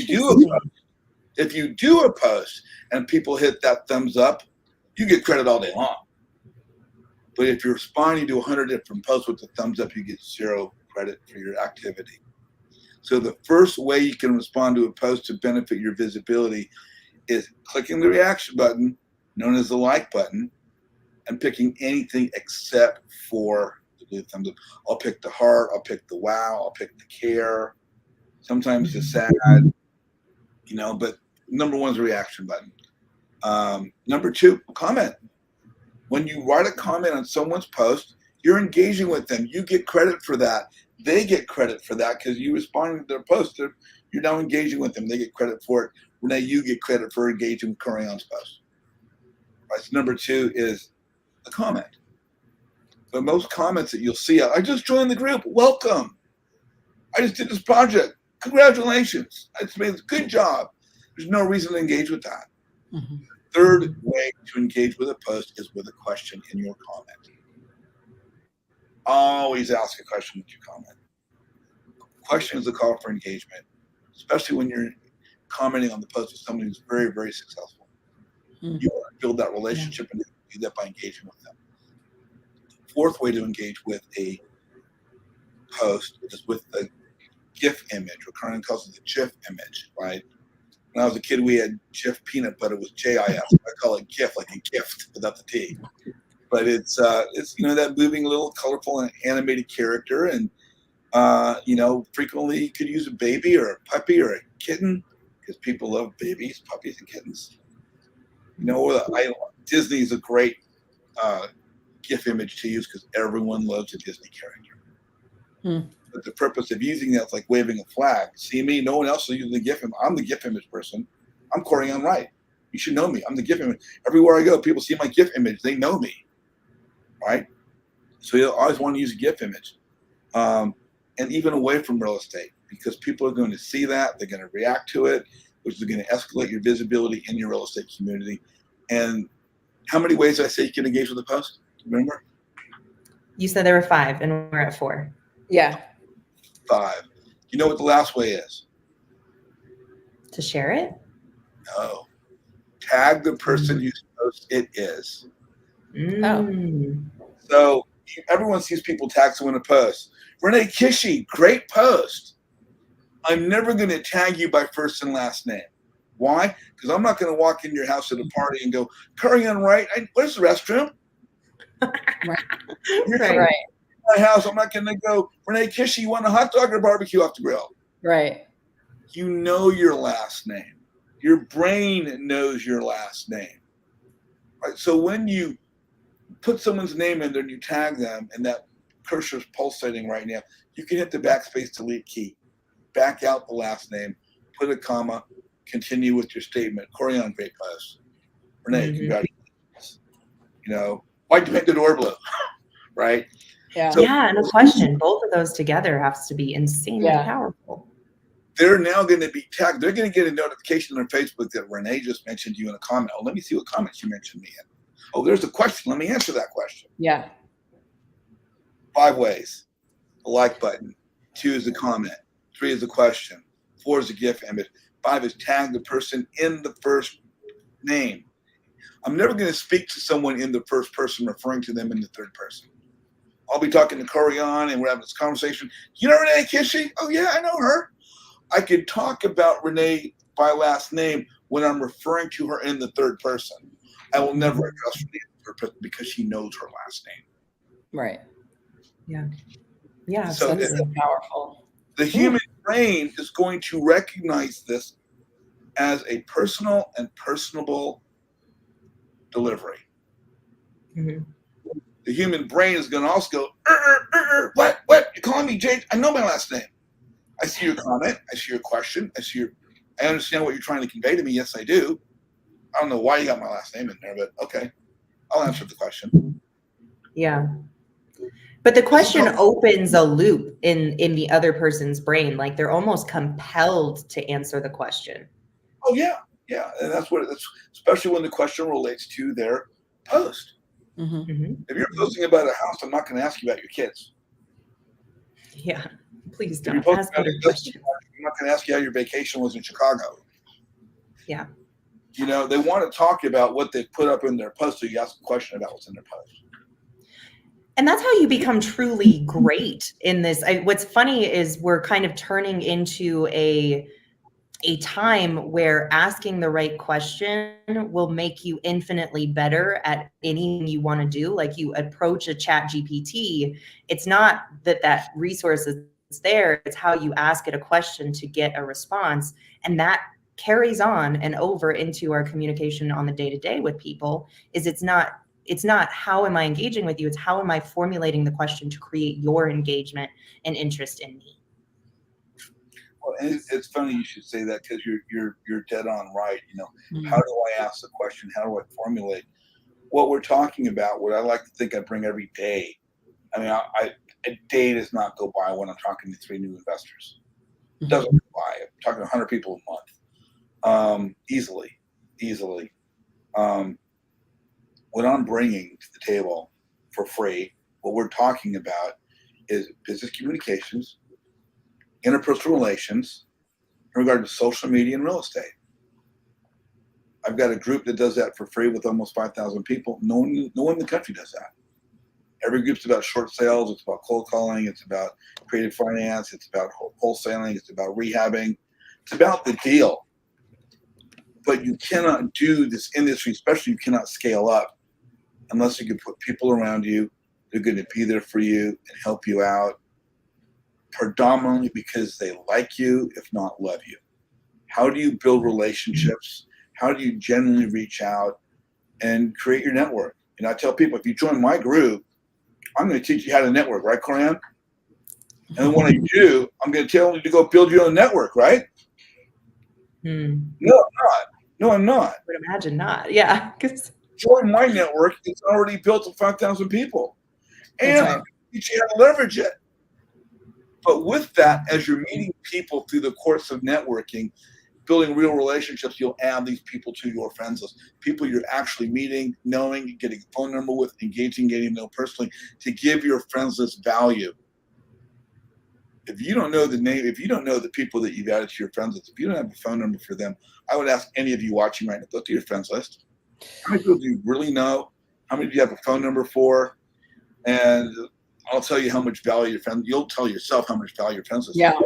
you do a post and people hit that thumbs up, you get credit all day long. But if you're responding to 100 different posts with the thumbs up, you get 0 credit for your activity. So the first way you can respond to a post to benefit your visibility is clicking the reaction button, known as the like button, and picking anything except for the thumbs up. I'll pick the heart, I'll pick the wow, I'll pick the care, sometimes the sad, but number 1 is the reaction button. Number 2, comment. When you write a comment on someone's post, you're engaging with them. You get credit for that. They get credit for that because you responded to their post. You're now engaging with them. They get credit for it. Renee, you get credit for engaging with Corianne's post. Right, so number 2 is a comment. But most comments that you'll see, I just joined the group. Welcome. I just did this project. Congratulations. It's made a good job. There's no reason to engage with that. Mm-hmm. Third way to engage with a post is with a question in your comment. Always ask a question with your comment. Question is a call for engagement, especially when you're commenting on the post with someone who's very, very successful. Mm-hmm. You want to build that relationship and do that by engaging with them. The 4th way to engage with a post is with a GIF image, or Corianne calls it the GIF image, right? When I was a kid, we had Jif peanut butter with JIF. I call it GIF, like a gift without the T. But it's that moving little colorful and animated character, and frequently you could use a baby or a puppy or a kitten because people love babies, puppies, and kittens. Disney is a great GIF image to use because everyone loves a Disney character. Hmm. But the purpose of using that is like waving a flag. See me? No one else will use the GIF image. I'm the GIF image person. I'm Corianne Wright. You should know me. I'm the GIF image. Everywhere I go, people see my GIF image. They know me, right? So you always want to use a GIF image, and even away from real estate, because people are going to see that. They're going to react to it, which is going to escalate your visibility in your real estate community. And how many ways did I say you can engage with a post? Remember? You said there were 5, and we're at 4. Yeah. 5. You know what the last way is? To share it? No. Tag the person whose post it is. Mm. So everyone sees people tag someone in a post. Renee Kishy, great post. I'm never going to tag you by first and last name. Why? Because I'm not going to walk in your house at a party and go, Corianne Wright, where's the restroom? Right. My house, I'm not going to go, Renee Kishy, you want a hot dog or barbecue off the grill? Right. You know your last name. Your brain knows your last name. Right? So when you put someone's name in there and you tag them, and that cursor's pulsating right now, you can hit the backspace delete key, back out the last name, put a comma, continue with your statement. Corianne, great post. Renee, congratulations. Why'd you paint the door blue? Right? Yeah. So, and a question. Both of those together has to be insanely powerful. They're now going to be tagged. They're going to get a notification on Facebook that Renee just mentioned you in a comment. Oh, let me see what comments you mentioned me in. Oh, there's a question. Let me answer that question. Yeah. 5 ways. The like button. 2 is a comment. 3 is a question. 4 is a GIF image. 5 is tag the person in the first name. I'm never going to speak to someone in the first person referring to them in the third person. I'll be talking to Corianne and we're having this conversation. You know Renee Kishy? Oh yeah, I know her. I could talk about Renee by last name when I'm referring to her in the third person. I will never address Renee in the third person because she knows her last name. Right. Yeah. Yeah. So That's so powerful. the human brain is going to recognize this as a personal and personable delivery. Mm-hmm. The human brain is going to also go, what? You're calling me JJ? I know my last name. I see your comment. I see your question. I understand what you're trying to convey to me. Yes, I do. I don't know why you got my last name in there, but okay. I'll answer the question. Yeah. But the question opens a loop in the other person's brain. Like they're almost compelled to answer the question. Oh yeah. Yeah. And that's especially when the question relates to their post. Mm-hmm. Mm-hmm. If you're posting about a house, I'm not going to ask you about your kids. Yeah. Please If you're don't posting ask about other a questions. I'm not going to ask you how your vacation was in Chicago. Yeah. You know, they want to talk about what they put up in their post, so you ask a question about what's in their post. And that's how you become truly great in this. What's funny is we're kind of turning into a time where asking the right question will make you infinitely better at anything you want to do. Like you approach a chat GPT, it's not that resource is there, it's how you ask it a question to get a response. And that carries on and over into our communication on the day-to-day with people. It's not how am I engaging with you, it's how am I formulating the question to create your engagement and interest in me. Well, and it's funny you should say that because you're dead on right. You know, how do I ask the question? How do I formulate what we're talking about? What I like to think I bring every day. I mean, a day does not go by when I'm talking to 3 new investors. It doesn't go by. I'm talking to 100 people a month, easily. What I'm bringing to the table for free, what we're talking about is business communications, interpersonal relations in regard to social media and real estate. I've got a group that does that for free with almost 5,000 people. No one in the country does that. Every group's about short sales. It's about cold calling. It's about creative finance. It's about wholesaling. It's about rehabbing. It's about the deal. But you cannot do this industry, especially you cannot scale up unless you can put people around you that are going to be there for you and help you out, predominantly because they like you, if not love you. How do you build relationships? How do you genuinely reach out and create your network? And I tell people, if you join my group, I'm going to teach you how to network, right, Corianne? And then when I do, I'm going to tell you to go build your own network, right? No, I'm not. No, I'm not. I would imagine not. Yeah. Join my network. It's already built to 5,000 people. And I'm going to teach you how to leverage it. But with that, as you're meeting people through the course of networking, building real relationships, you'll add these people to your friends list. People you're actually meeting, knowing, getting a phone number with, engaging, getting to know personally, to give your friends list value. If you don't know the name, if you don't know the people that you've added to your friends list, if you don't have a phone number for them, I would ask any of you watching right now, go to your friends list. How many people do you really know? How many do you have a phone number for? And I'll tell you how much value your friends, you'll tell yourself how much value your friends list. Yeah.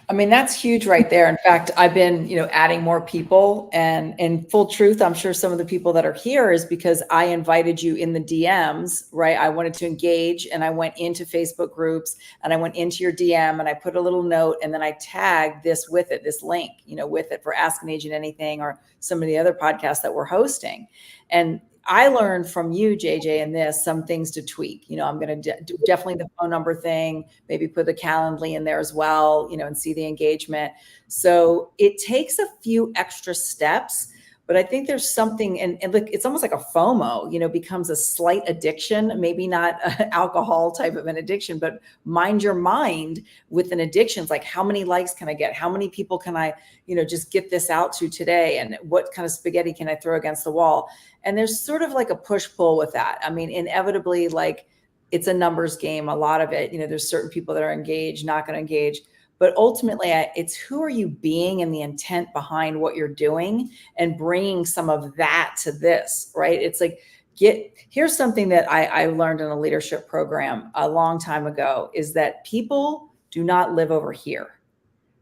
I mean, that's huge right there. In fact, I've been, adding more people, and in full truth, I'm sure some of the people that are here is because I invited you in the DMs, right? I wanted to engage, and I went into Facebook groups and I went into your DM and I put a little note, and then I tagged this with it, this link, with it for Ask an Agent Anything or some of the other podcasts that we're hosting. And I learned from you, JJ, in this, some things to tweak. I'm going to do definitely the phone number thing, maybe put the Calendly in there as well, and see the engagement. So it takes a few extra steps, but I think there's something, and look, it's almost like a FOMO, becomes a slight addiction, maybe not an alcohol type of an addiction, but mind your mind with an addiction. It's like, how many likes can I get? How many people can I, just get this out to today? And what kind of spaghetti can I throw against the wall? And there's sort of like a push-pull with that. I mean, inevitably, like, it's a numbers game, a lot of it. There's certain people that are engaged, not going to engage. But ultimately, it's who are you being and the intent behind what you're doing, and bringing some of that to this, right? It's like, here's something that I learned in a leadership program a long time ago, is that people do not live over here.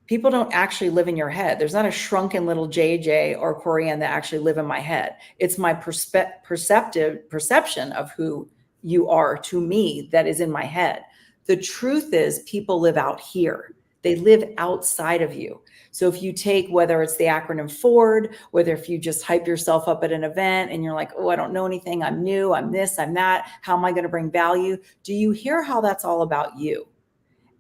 People don't actually live in your head. There's not a shrunken little JJ or Corianne that actually live in my head. It's my perception of who you are to me that is in my head. The truth is, people live out here. They live outside of you. So if you take, whether it's the acronym FORD, whether if you just hype yourself up at an event and you're like, oh, I don't know anything, I'm new, I'm this, I'm that, how am I going to bring value? Do you hear how that's all about you?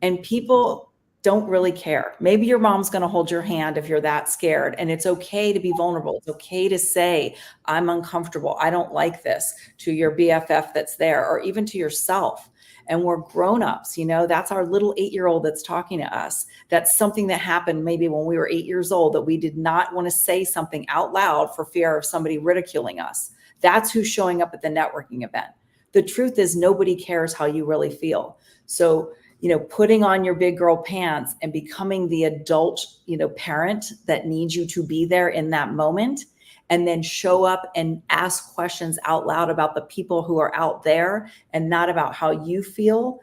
And people don't really care. Maybe your mom's going to hold your hand if you're that scared, and it's okay to be vulnerable. It's okay to say, I'm uncomfortable, I don't like this, to your BFF that's there, or even to yourself. And we're grown-ups, you know, that's our little 8-year-old that's talking to us. That's something that happened maybe when we were 8 years old, that we did not want to say something out loud for fear of somebody ridiculing us. That's who's showing up at the networking event. The truth is, nobody cares how you really feel. So, you know, putting on your big girl pants and becoming the adult, you know, parent that needs you to be there in that moment, and then show up and ask questions out loud about the people who are out there and not about how you feel.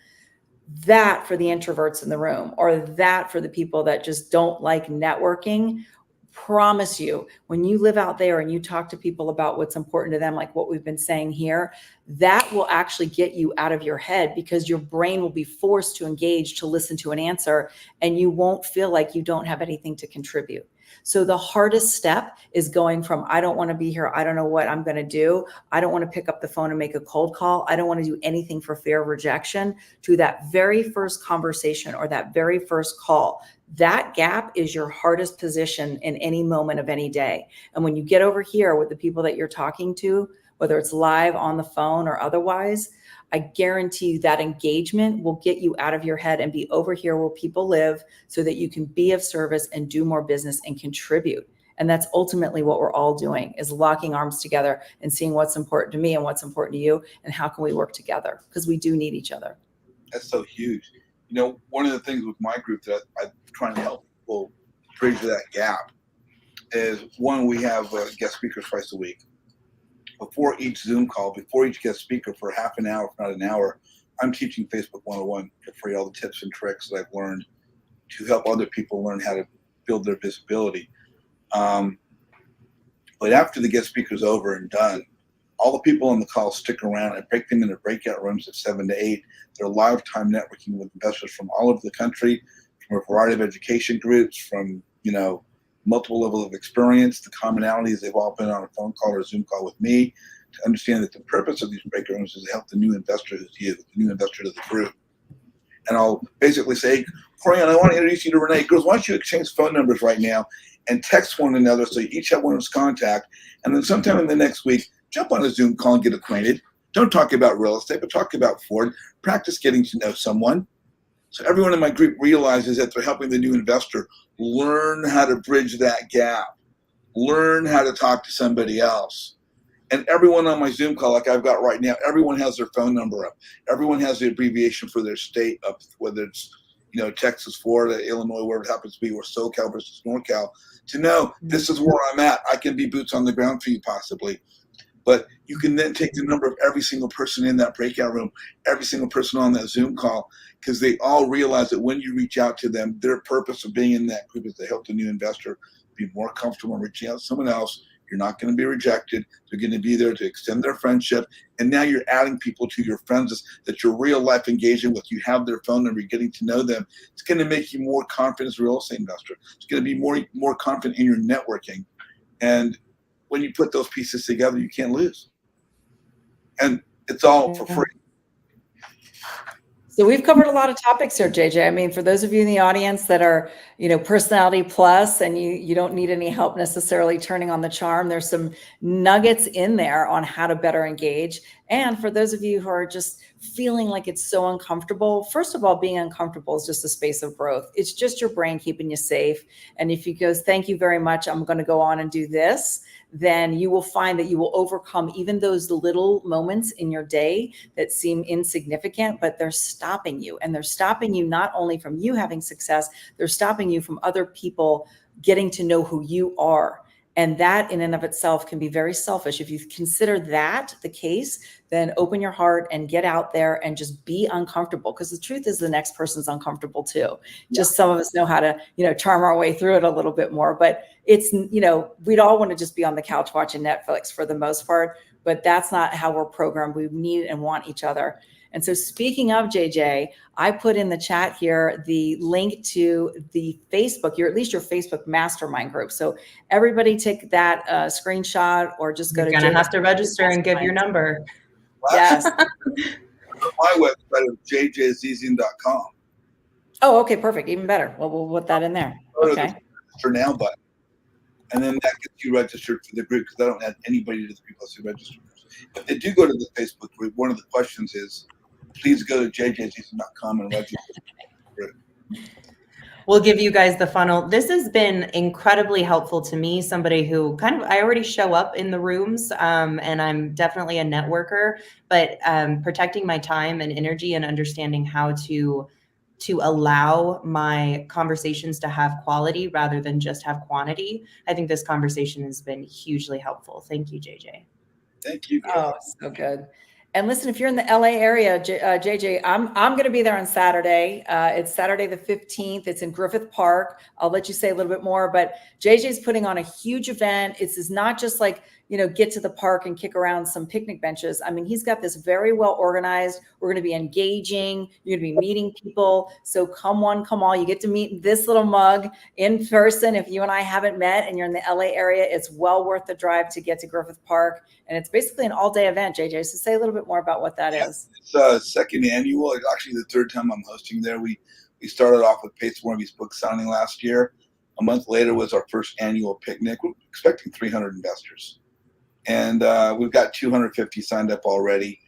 That for the introverts in the room, or that for the people that just don't like networking, promise you, when you live out there and you talk to people about what's important to them, like what we've been saying here, that will actually get you out of your head, because your brain will be forced to engage, to listen to an answer, and you won't feel like you don't have anything to contribute. So the hardest step is going from, I don't want to be here, I don't know what I'm going to do, I don't want to pick up the phone and make a cold call, I don't want to do anything for fear of rejection, to that very first conversation or that very first call. That gap is your hardest position in any moment of any day. And when you get over here with the people that you're talking to, whether it's live, on the phone, or otherwise, I guarantee you that engagement will get you out of your head and be over here where people live, so that you can be of service and do more business and contribute. And that's ultimately what we're all doing, is locking arms together and seeing what's important to me and what's important to you, and how can we work together, because we do need each other. That's so huge. You know, one of the things with my group that I'm trying to help people bridge that gap is, one, we have guest speakers twice a week. Before each Zoom call, before each guest speaker, for half an hour, if not an hour, I'm teaching Facebook 101 for free, all the tips and tricks that I've learned to help other people learn how to build their visibility. But after the guest speaker's over and done, all the people on the call stick around and break them into breakout rooms of 7 to 8. They're live time networking with investors from all over the country, from a variety of education groups, from, you know, multiple levels of experience. The commonalities, they've all been on a phone call or a Zoom call with me, to understand that the purpose of these breakout rooms is to help the new investor, who's you, the new investor to the group. And I'll basically say, Corianne, I want to introduce you to Renee. Girls, why don't you exchange phone numbers right now and text one another, so you each have one's contact. And then sometime in the next week, jump on a Zoom call and get acquainted. Don't talk about real estate, but talk about Ford. Practice getting to know someone. So everyone in my group realizes that they're helping the new investor learn how to bridge that gap, learn how to talk to somebody else. And everyone on my Zoom call, like I've got right now, everyone has their phone number up. Everyone has the abbreviation for their state up, whether it's, you know, Texas, Florida, Illinois, wherever it happens to be, or SoCal versus NorCal, to know this is where I'm at. I can be boots on the ground for you possibly. But you can then take the number of every single person in that breakout room, every single person on that Zoom call, because they all realize that when you reach out to them, their purpose of being in that group is to help the new investor be more comfortable in reaching out to someone else. You're not going to be rejected. They're going to be there to extend their friendship. And now you're adding people to your friends that you're real life engaging with. You have their phone number, you're getting to know them. It's going to make you more confident as a real estate investor. It's going to be more confident in your networking. And when you put those pieces together, you can't lose. And it's all for free. So we've covered a lot of topics here, JJ. I mean, for those of you in the audience that are, you know, personality plus, and you don't need any help necessarily turning on the charm, there's some nuggets in there on how to better engage. And for those of you who are just feeling like it's so uncomfortable, first of all, being uncomfortable is just a space of growth. It's just your brain keeping you safe. And if you goes, thank you very much, I'm going to go on and do this, then you will find that you will overcome even those little moments in your day that seem insignificant, but they're stopping you. And they're stopping you not only from you having success, they're stopping you from other people getting to know who you are. And that in and of itself can be very selfish. If you consider that the case, then open your heart and get out there and just be uncomfortable. Because the truth is the next person's uncomfortable too. Just some of us know how to, charm our way through it a little bit more. But it's, we'd all want to just be on the couch watching Netflix for the most part. But that's not how we're programmed. We need and want each other. And so speaking of JJ, I put in the chat here the link to the Facebook, at least your Facebook mastermind group. So everybody take that screenshot or just go You're to gonna have to register and give your number. Yes. My website is jjazizian.com. Oh, okay, perfect. Even better. Well, we'll put that in there. Okay. Register now button. And then that gets you registered for the group because I don't add anybody to the people who register. If they do go to the Facebook group, one of the questions is, please go to jjazizian.com and register for the group. We'll give you guys the funnel. This has been incredibly helpful to me, somebody who I already show up in the rooms, and I'm definitely a networker, but protecting my time and energy and understanding how to allow my conversations to have quality rather than just have quantity. I think this conversation has been hugely helpful. Thank you, JJ. Thank you. Oh, so good. And listen, if you're in the LA area, JJ, I'm going to be there on Saturday. It's Saturday the 15th. It's in Griffith Park. I'll let you say a little bit more, but JJ's putting on a huge event. It's not just like, get to the park and kick around some picnic benches. I mean, he's got this very well organized. We're going to be engaging. You're going to be meeting people. So come one, come all. You get to meet this little mug in person. If you and I haven't met and you're in the LA area, it's well worth the drive to get to Griffith Park. And it's basically an all-day event, JJ. So say a little bit more about what that is. It's second annual. It's actually the third time I'm hosting there. We started off with Pace Warby's book signing last year. A month later was our first annual picnic. We're expecting 300 investors. And we've got 250 signed up already.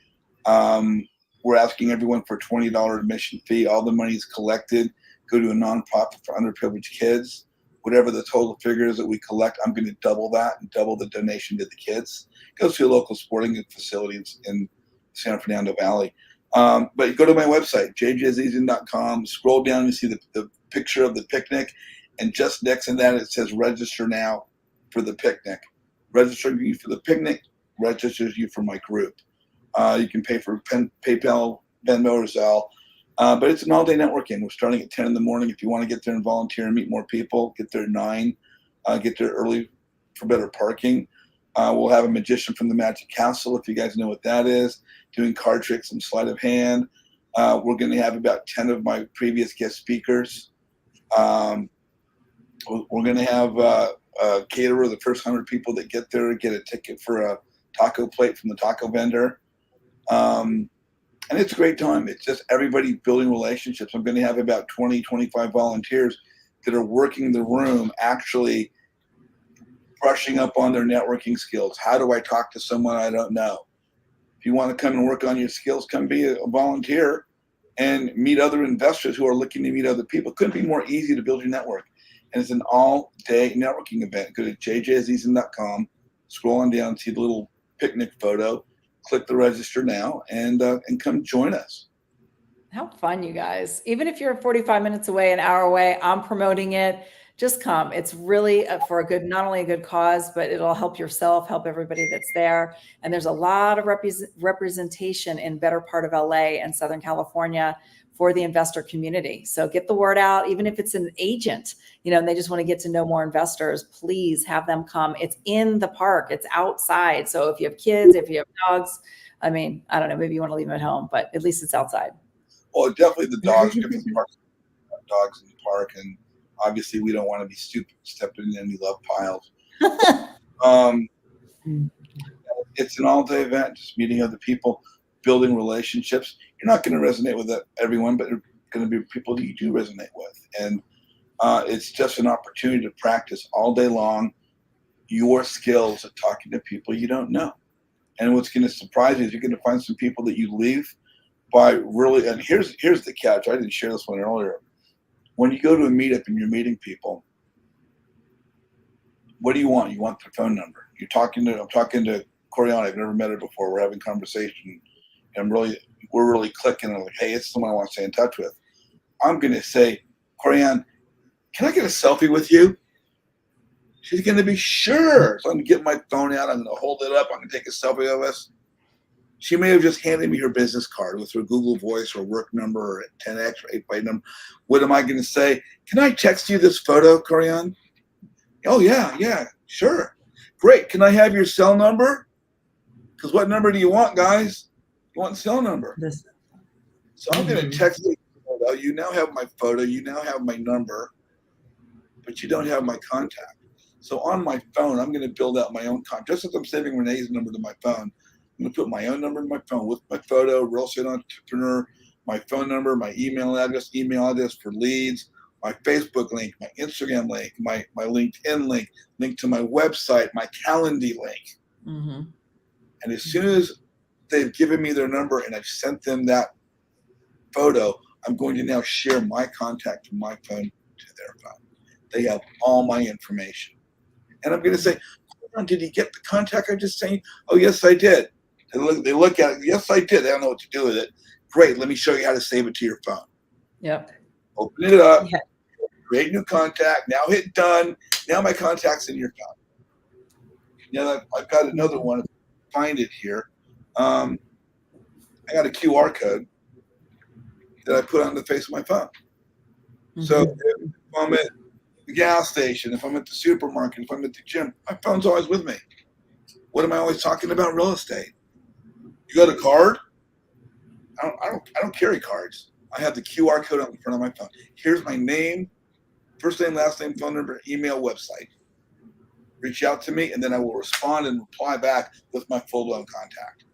We're asking everyone for a $20 admission fee. All the money is collected, go to a nonprofit for underprivileged kids. Whatever the total figure is that we collect, I'm going to double that and double the donation to the kids. It goes to a local sporting facility in San Fernando Valley. But you go to my website, jjazizian.com, scroll down, you see the picture of the picnic, and just next to that it says register now for the picnic. Registering you for the picnic registers you for my group. You can pay for PayPal, Venmo, or Zelle. But it's an all-day networking. We're starting at 10 in the morning. If you want to get there and volunteer and meet more people, get there at 9. Get there early for better parking. We'll have a magician from the Magic Castle, if you guys know what that is, doing card tricks and sleight of hand. We're going to have about 10 of my previous guest speakers. We're going to have a caterer. The first 100 people that get there get a ticket for a taco plate from the taco vendor. And it's a great time. It's just everybody building relationships. I'm going to have about 20, 25 volunteers that are working the room, actually brushing up on their networking skills. How do I talk to someone I don't know? If you want to come and work on your skills, come be a volunteer and meet other investors who are looking to meet other people. It couldn't be more easy to build your network. And it's an all-day networking event. Go to jjazizian.com, scroll on down, see the little picnic photo, click the register now, and come join us. How fun, you guys. Even if you're 45 minutes away, an hour away, I'm promoting it. Just come. It's really for not only a good cause, but it'll help yourself, help everybody that's there. And there's a lot of representation in better part of LA and Southern California for the investor community. So get the word out, even if it's an agent, and they just want to get to know more investors, please have them come. It's in the park, it's outside. So if you have kids, if you have dogs, I mean, I don't know, maybe you want to leave them at home, but at least it's outside. Well, definitely the dogs, dogs in the park. And obviously we don't want to be stupid, stepping in any love piles. It's an all-day event, just meeting other people, building relationships. You're not going to resonate with everyone, but they're going to be people that you do resonate with. And it's just an opportunity to practice all day long your skills at talking to people you don't know. And what's going to surprise you is you're going to find some people that you leave by really, and here's the catch. I didn't share this one earlier. When you go to a meetup and you're meeting people, what do you want? You want their phone number. I'm talking to Corianne. I've never met her before. We're having conversation. And we're really clicking. I'm like, hey, it's someone I want to stay in touch with. I'm going to say, Corianne, can I get a selfie with you? She's going to be sure. So I'm going to get my phone out. I'm going to hold it up. I'm going to take a selfie of us. She may have just handed me her business card with her Google Voice or work number or 10X or 8x number. What am I going to say? Can I text you this photo, Corianne? Oh, yeah, sure. Great. Can I have your cell number? Because what number do you want, guys? You want cell number. So I'm going to text you the photo. You now have my photo. You now have my number, but you don't have my contact. So on my phone, I'm going to build out my own contact. Just as I'm saving Renee's number to my phone, I'm going to put my own number in my phone with my photo, real estate entrepreneur, my phone number, my email address for leads, my Facebook link, my Instagram link, my LinkedIn link to my website, my Calendly link. Mm-hmm. And as soon as they've given me their number and I've sent them that photo, I'm going to now share my contact from my phone to their phone. They have all my information. And I'm going to say, did he get the contact I just sent you? Oh, yes, I did. They look at it. Yes, I did. They don't know what to do with it. Great. Let me show you how to save it to your phone. Yep. Open it up. Yeah. Create new contact. Now hit done. Now my contact's in your phone. Now I've got another one. Find it here. I got a QR code that I put on the face of my phone. Mm-hmm. So if I'm at the gas station, if I'm at the supermarket, if I'm at the gym, my phone's always with me. What am I always talking about? Real estate. You got a card? I don't carry cards. I have the QR code on the front of my phone. Here's my name, first name, last name, phone number, email, website. Reach out to me, and then I will respond and reply back with my full-blown contact.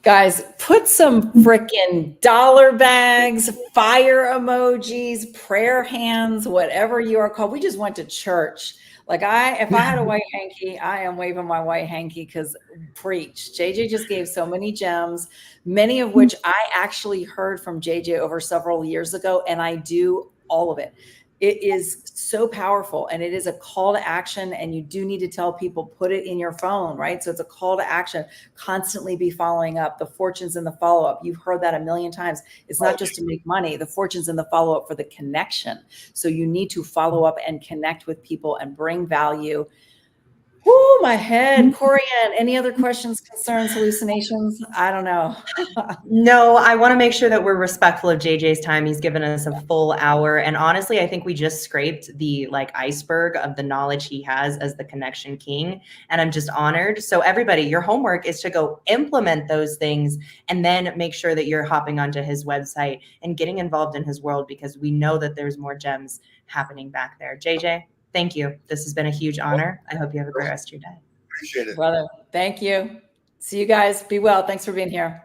Guys, put some frickin' dollar bags, fire emojis, prayer hands, whatever you are called. We just went to church. Like if I had a white hanky, I am waving my white hanky because preach. JJ just gave so many gems, many of which I actually heard from JJ over several years ago, and I do all of it. It is so powerful, and it is a call to action, and you do need to tell people, put it in your phone, right? So it's a call to action, constantly be following up, the fortunes in the follow-up. You've heard that a million times. It's not just to make money, the fortunes in the follow-up for the connection. So you need to follow up and connect with people and bring value. Whoo, my head. Corianne, any other questions, concerns, hallucinations? I don't know. No, I want to make sure that we're respectful of JJ's time. He's given us a full hour. And honestly, I think we just scraped the iceberg of the knowledge he has as the connection king. And I'm just honored. So everybody, your homework is to go implement those things and then make sure that you're hopping onto his website and getting involved in his world, because we know that there's more gems happening back there. JJ, thank you. This has been a huge honor. I hope you have a great rest of your day. Appreciate it. Brother, thank you. See you guys. Be well. Thanks for being here.